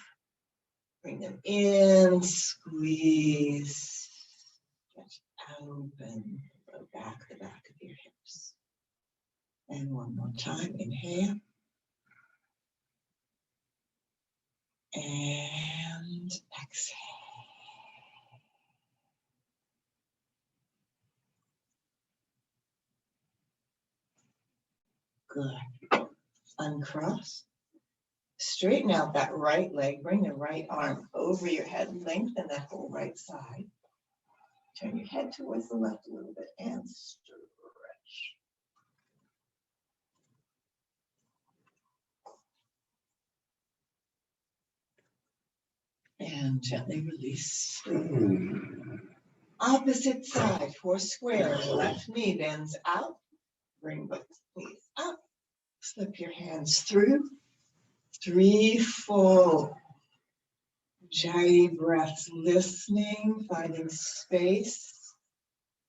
bring them in, squeeze, stretch open, low back, the back of your hips. And one more time, inhale. And exhale. Good. Uncross. Straighten out that right leg. Bring the right arm over your head. Lengthen that whole right side. Turn your head towards the left a little bit and stretch. And gently release. Opposite side, 4 squares. Left knee bends out. Bring both knees up. Slip your hands through. 3 full Ujjayi breaths, listening, finding space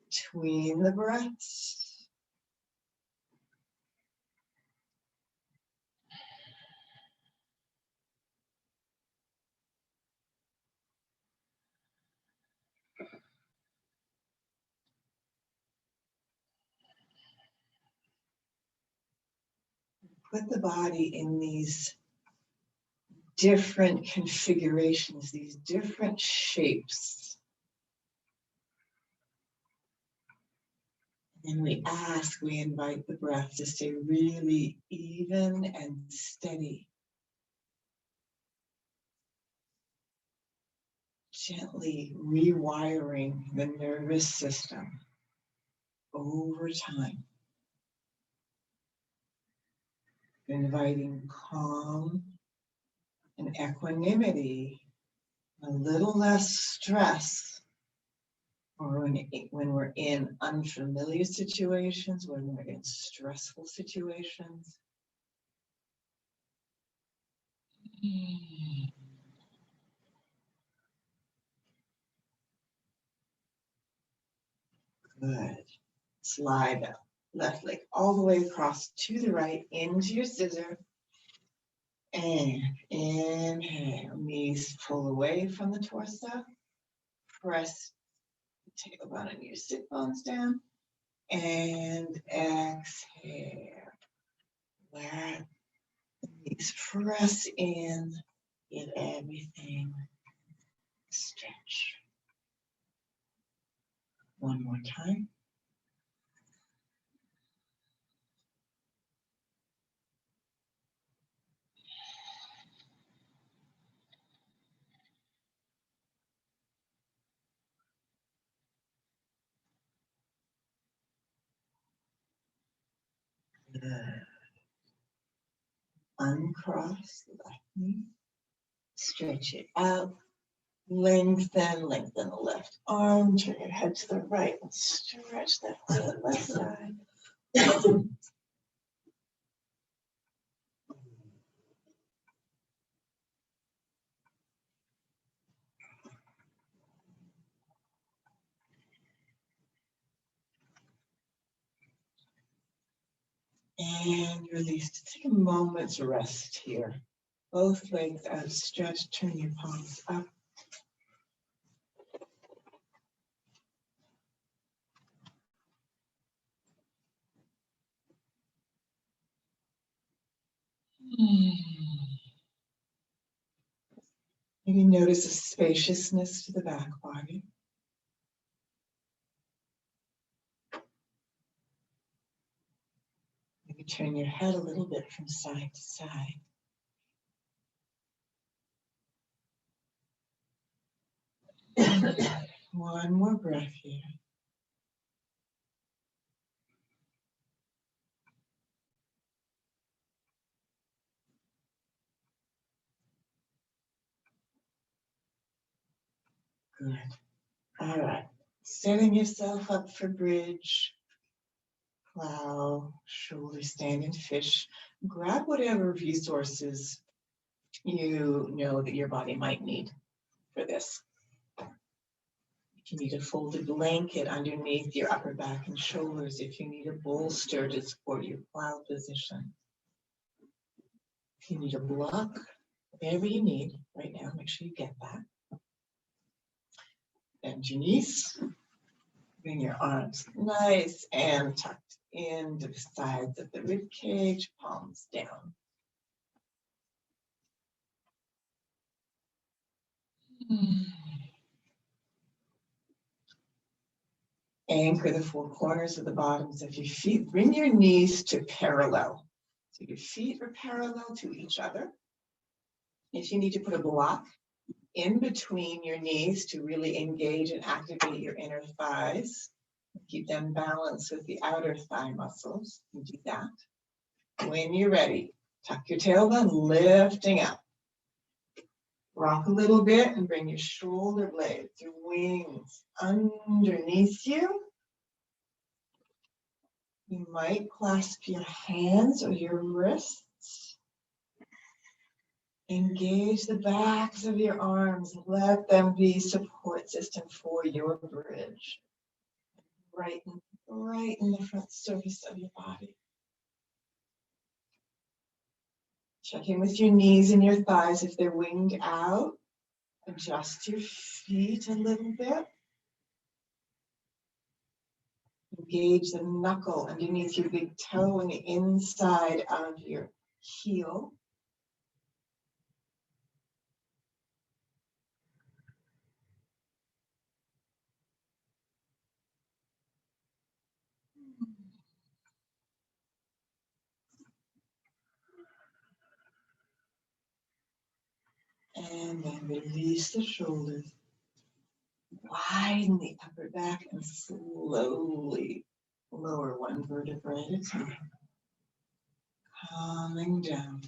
between the breaths. Put the body in these different configurations, these different shapes. And we invite the breath to stay really even and steady. Gently rewiring the nervous system over time. Inviting calm and equanimity, a little less stress, or when we're in unfamiliar situations, when we're in stressful situations. Good. Slide that left leg all the way across to the right into your scissor. And inhale, knees pull away from the torso. Press the tailbone and your sit bones down. And exhale. Let the knees press in. Get everything stretch. One more time. Good. Uncross the left knee. Stretch it out. Lengthen the left arm. Turn your head to the right and stretch that left side. And release. Take a moment's rest here. Both legs outstretched. Turn your palms up. Maybe notice a spaciousness to the back body. Maybe turn your head a little bit from side to side. One more breath here. Good. All right. Setting yourself up for bridge, plow, shoulder stand and fish. Grab whatever resources you know that your body might need for this. If you need a folded blanket underneath your upper back and shoulders, if you need a bolster to support your plow position, if you need a block, whatever you need right now, make sure you get that. Bend your knees. Bring your arms nice and tucked into the sides of the rib cage, palms down. Anchor the four corners of the bottoms of your feet. Bring your knees to parallel. So your feet are parallel to each other. If you need to put a block in between your knees to really engage and activate your inner thighs, keep them balanced with the outer thigh muscles, you do that. When you're ready, tuck your tailbone, lifting up. Rock a little bit and bring your shoulder blades, your wings underneath you. You might clasp your hands or your wrists. Engage the backs of your arms. Let them be support system for your bridge. Right in the front surface of your body. Check in with your knees and your thighs if they're winged out. Adjust your feet a little bit. Engage the knuckle underneath your big toe and the inside of your heel. And then release the shoulders. Widen the upper back and slowly lower one vertebra at a time. Calming down.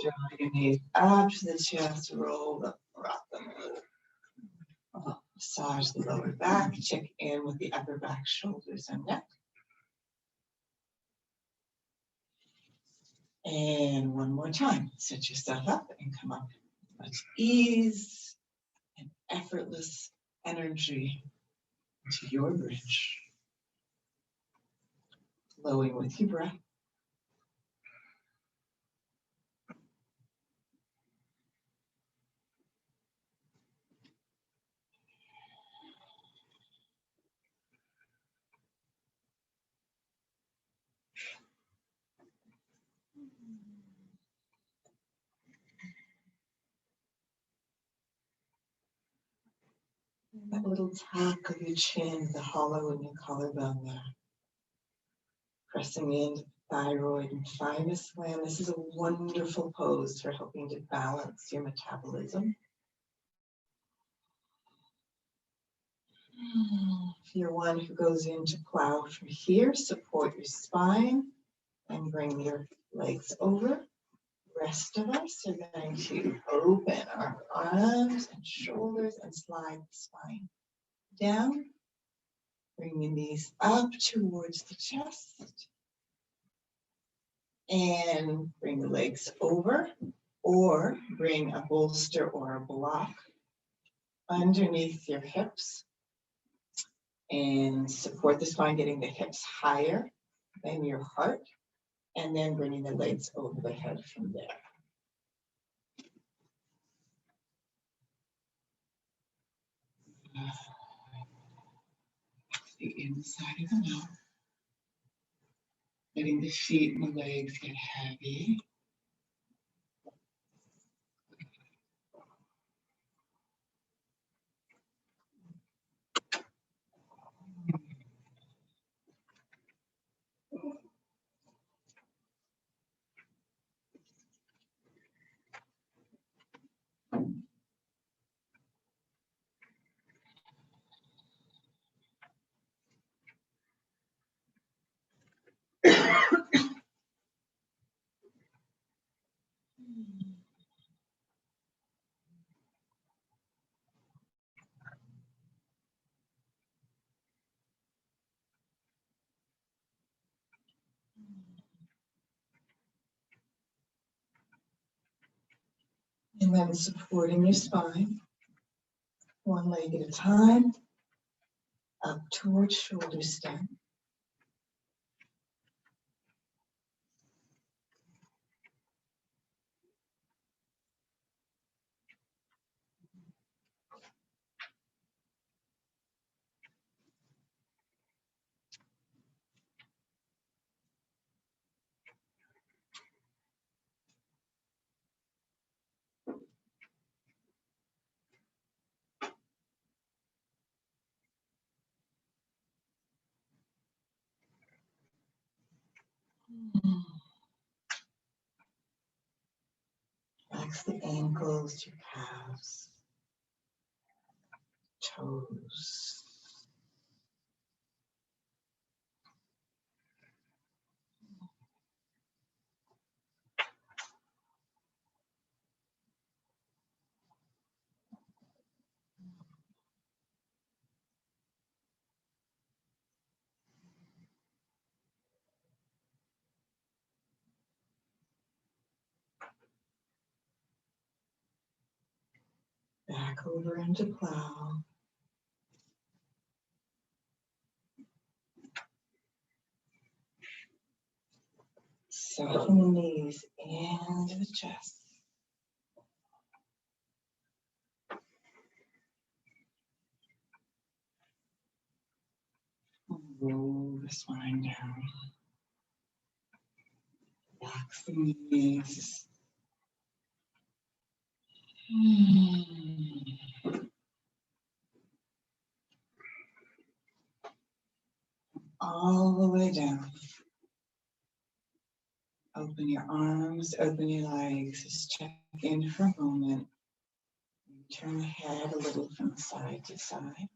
Draw your knees up to the chest, roll them, rock them. Massage the lower back, check in with the upper back, shoulders, and neck. And one more time, set yourself up and come up with much ease and effortless energy to your bridge. Flowing with your breath. That little tack of your chin, the hollow in your collarbone there. Pressing into the thyroid and thymus gland. This is a wonderful pose for helping to balance your metabolism. If you're one who goes into plow from here, support your spine and bring your legs over. Rest of us are going to open our arms and shoulders and slide the spine down. Bring your knees up towards the chest. And bring the legs over, or bring a bolster or a block underneath your hips. And support the spine, getting the hips higher than your heart. And then bringing the legs over the head from there. The inside of the mouth. Letting the feet and the legs get heavy. And then supporting your spine, one leg at a time, up towards shoulder stem. Relax the ankles, your calves, toes. Back over into plow. Soften the knees into the chest. Roll the spine down. Relax the knees. All the way down. Open your arms, open your legs. Just check in for a moment. Turn the head a little from side to side.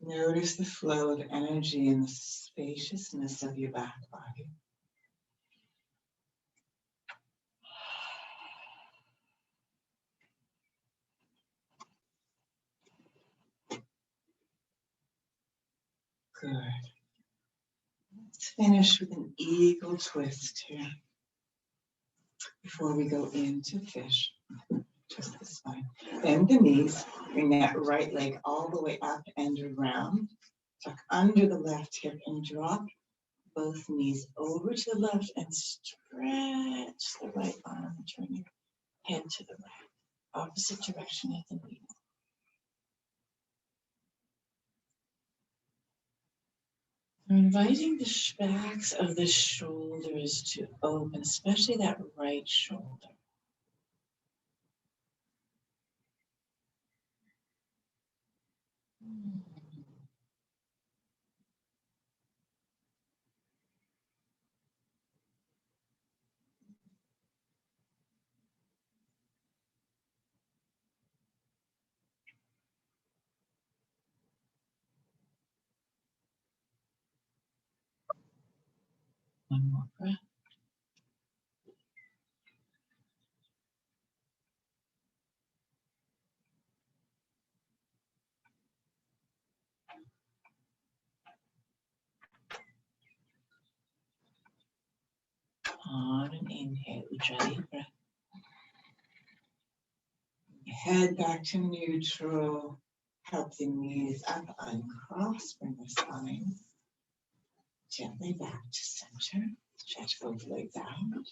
Notice the flow of energy and the spaciousness of your back body. Good. Let's finish with an eagle twist here before we go into fish. Twist the spine. Bend the knees. Bring that right leg all the way up and around. Tuck under the left hip and drop both knees over to the left and stretch the right arm. Turn your head to the right, opposite direction of the knee. We're inviting the backs of the shoulders to open, especially that right shoulder. One more breath. On an inhale, Ujjayi breath. Head back to neutral. Help the knees up, uncross, bring the spine gently back to center. Stretch both legs out.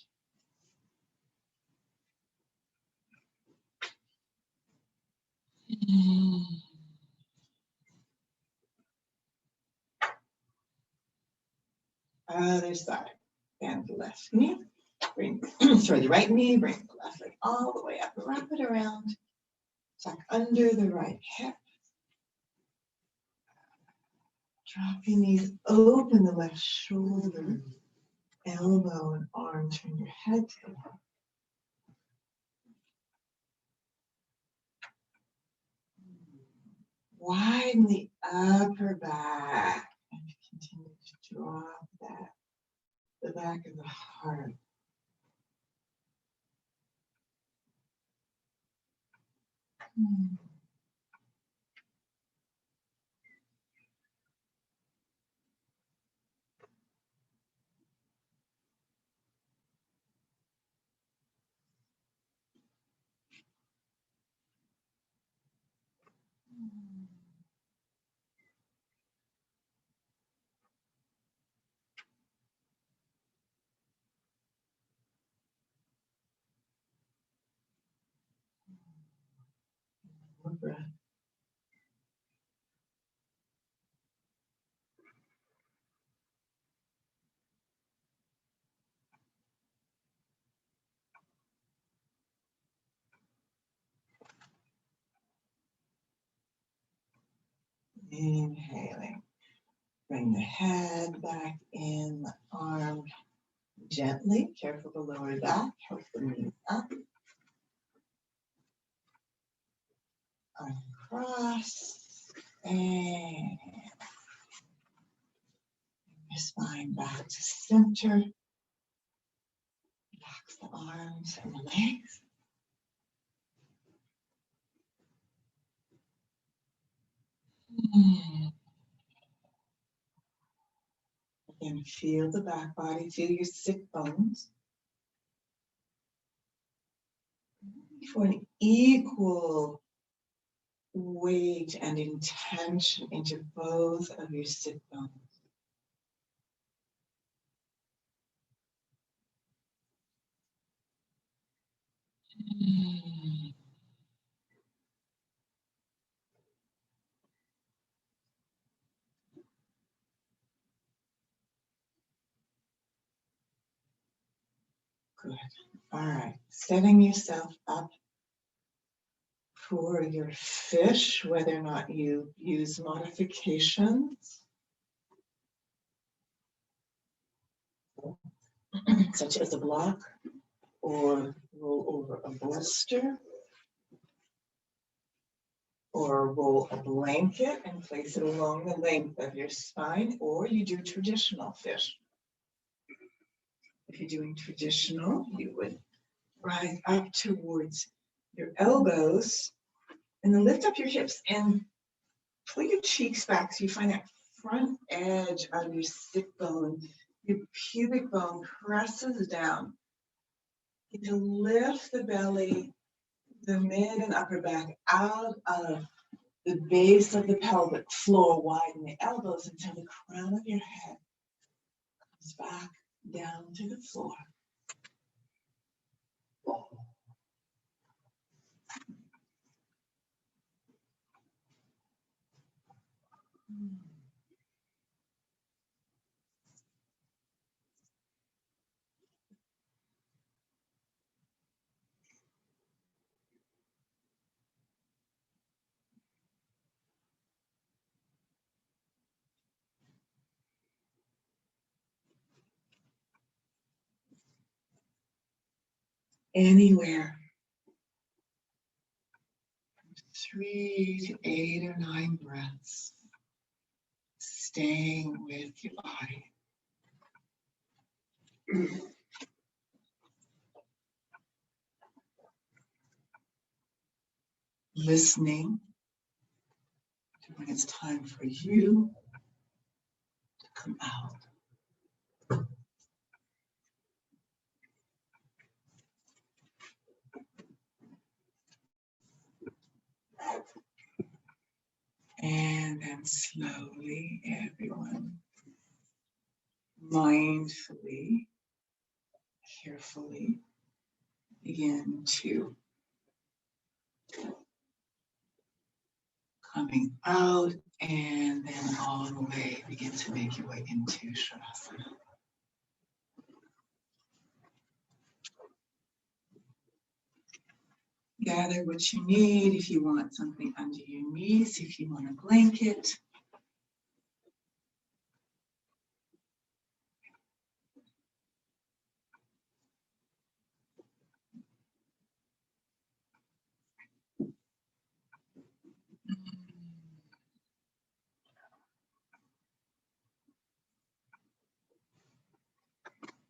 Other side. Bend the left knee. Bring, sorry, the right knee. Bring the left leg all the way up. Wrap it around. Tuck under the right hip. Drop your knees. Open the left shoulder. Elbow and arm. Turn your head to the left. Widen the upper back and continue to drop that, the back of the heart. More breath. Inhaling. Bring the head back in, the arm gently. Careful the lower back. Help the knees up. Uncross. And your spine back to center. Relax the arms and the legs. Again, feel the back body, feel your sit bones. For an equal weight and intention into both of your sit bones. Good. All right. Setting yourself up for your fish, whether or not you use modifications, such as a block or roll over a bolster. Or roll a blanket and place it along the length of your spine, or you do traditional fish. If you're doing traditional, you would rise up towards your elbows and then lift up your hips and pull your cheeks back so you find that front edge of your sit bone. Your pubic bone presses down. You can lift the belly, the mid and upper back out of the base of the pelvic floor, widen the elbows until the crown of your head comes back down to the floor. Anywhere from 3 to 8 or 9 breaths, staying with your body. Listening to when it's time for you to come out. And then slowly, everyone, mindfully, carefully, begin to coming out, and then all the way begin to make your way into Shavasana. Gather what you need. If you want something under your knees, if you want a blanket.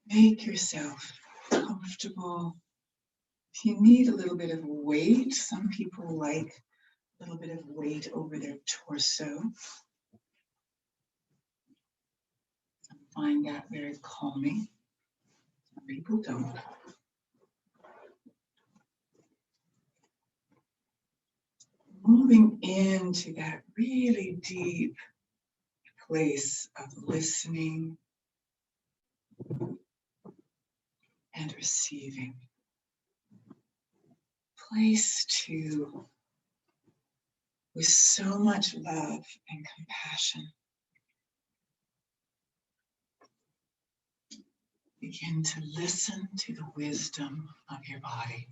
Make yourself comfortable. If you need a little bit of weight, some people like a little bit of weight over their torso. I find that very calming. Some people don't. Moving into that really deep place of listening and receiving. Place to, with so much love and compassion, begin to listen to the wisdom of your body.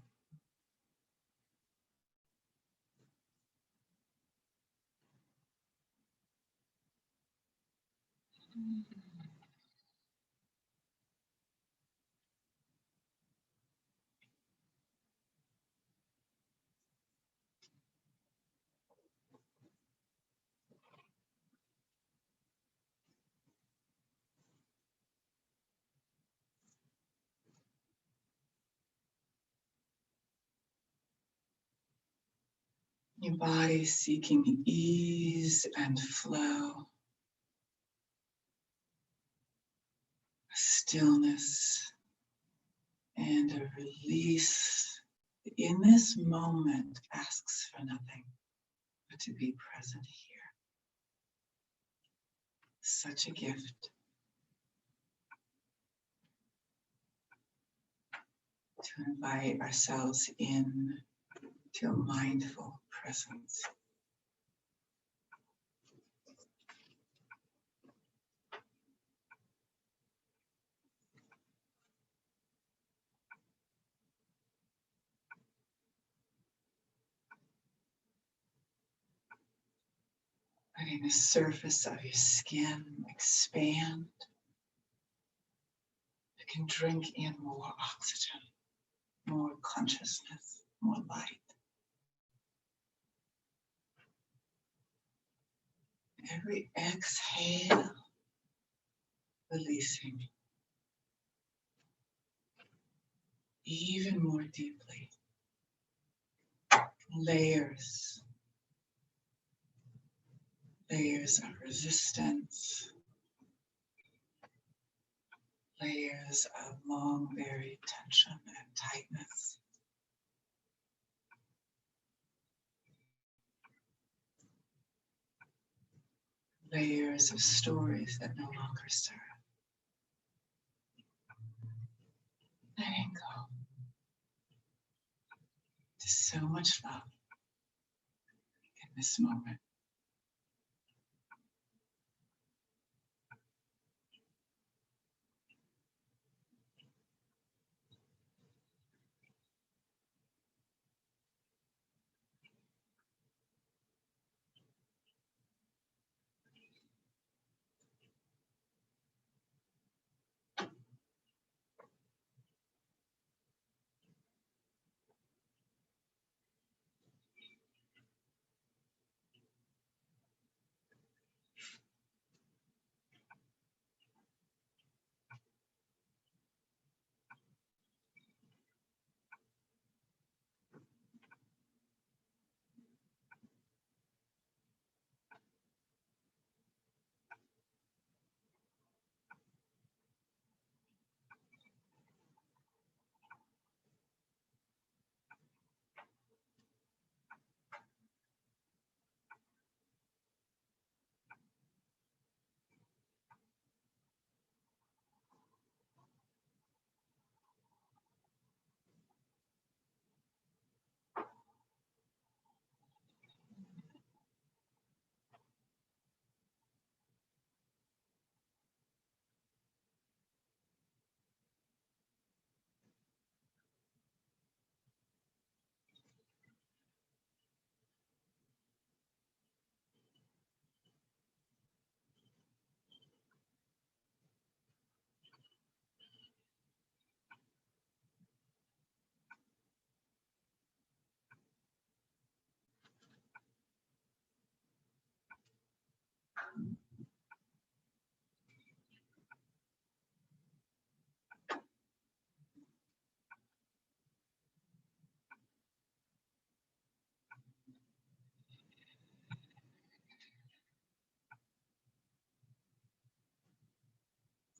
Your body seeking ease and flow, stillness, and a release that in this moment asks for nothing but to be present here. Such a gift to invite ourselves in to a mindful presence. Letting the surface of your skin expand. You can drink in more oxygen, more consciousness, more light. Every exhale, releasing even more deeply. Layers, layers of resistance, layers of long buried tension and tightness. Layers of stories that no longer serve. Letting go. There's so much love in this moment.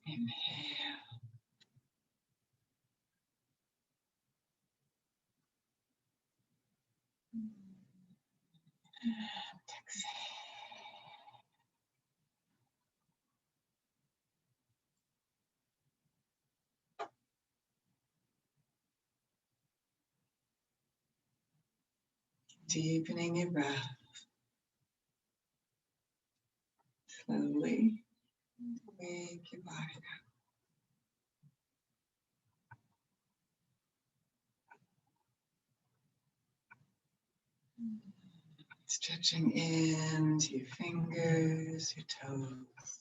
Inhale. And exhale. Deepening your breath. Slowly wake your body up. Stretching into your fingers, your toes.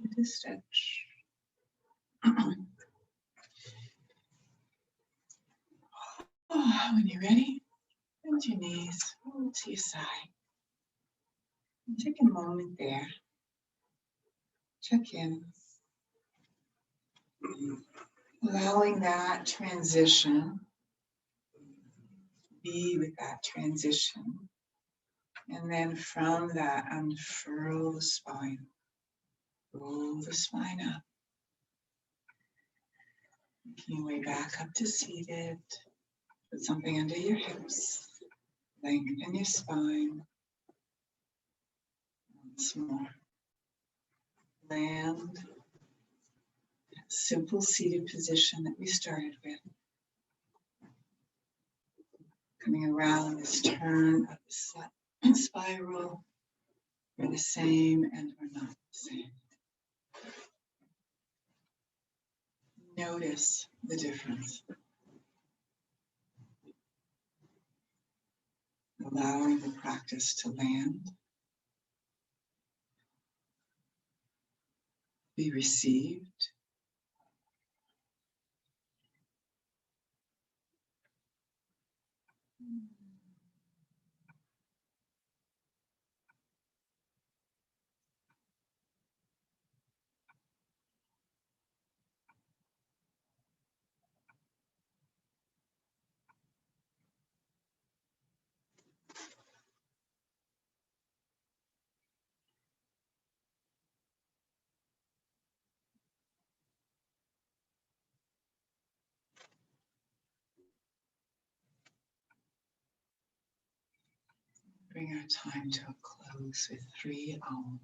Little stretch. When you're ready, bend your knees, roll to your side. And take a moment there. Check in. Allowing that transition, be with that transition. And then from that, unfurl the spine. Roll the spine up. Making your way back up to seated. Put something under your hips. Lengthen your spine. Once more. Land. That simple seated position that we started with. Coming around this turn of the spiral. We're the same and we're not the same. Notice the difference. allowing the practice to land, be received. Bring our time to a close with 3 Om.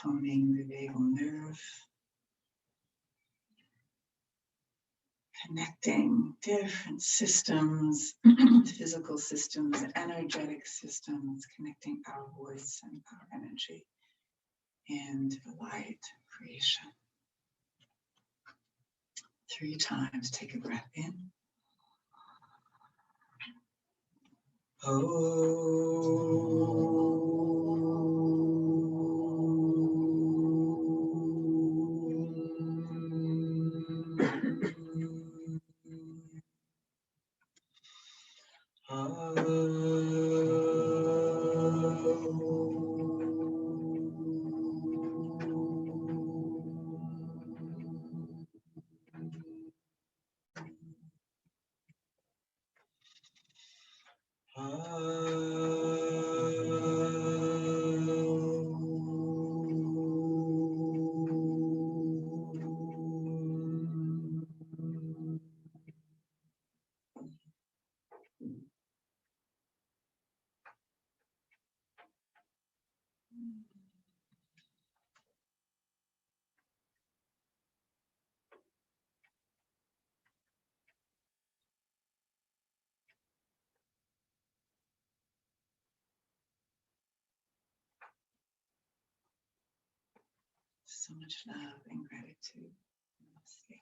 Toning the vagal nerve, connecting different systems, physical systems, energetic systems, connecting our voice and our energy and light creation. 3 times, take a breath in. So much love and gratitude. Namaste.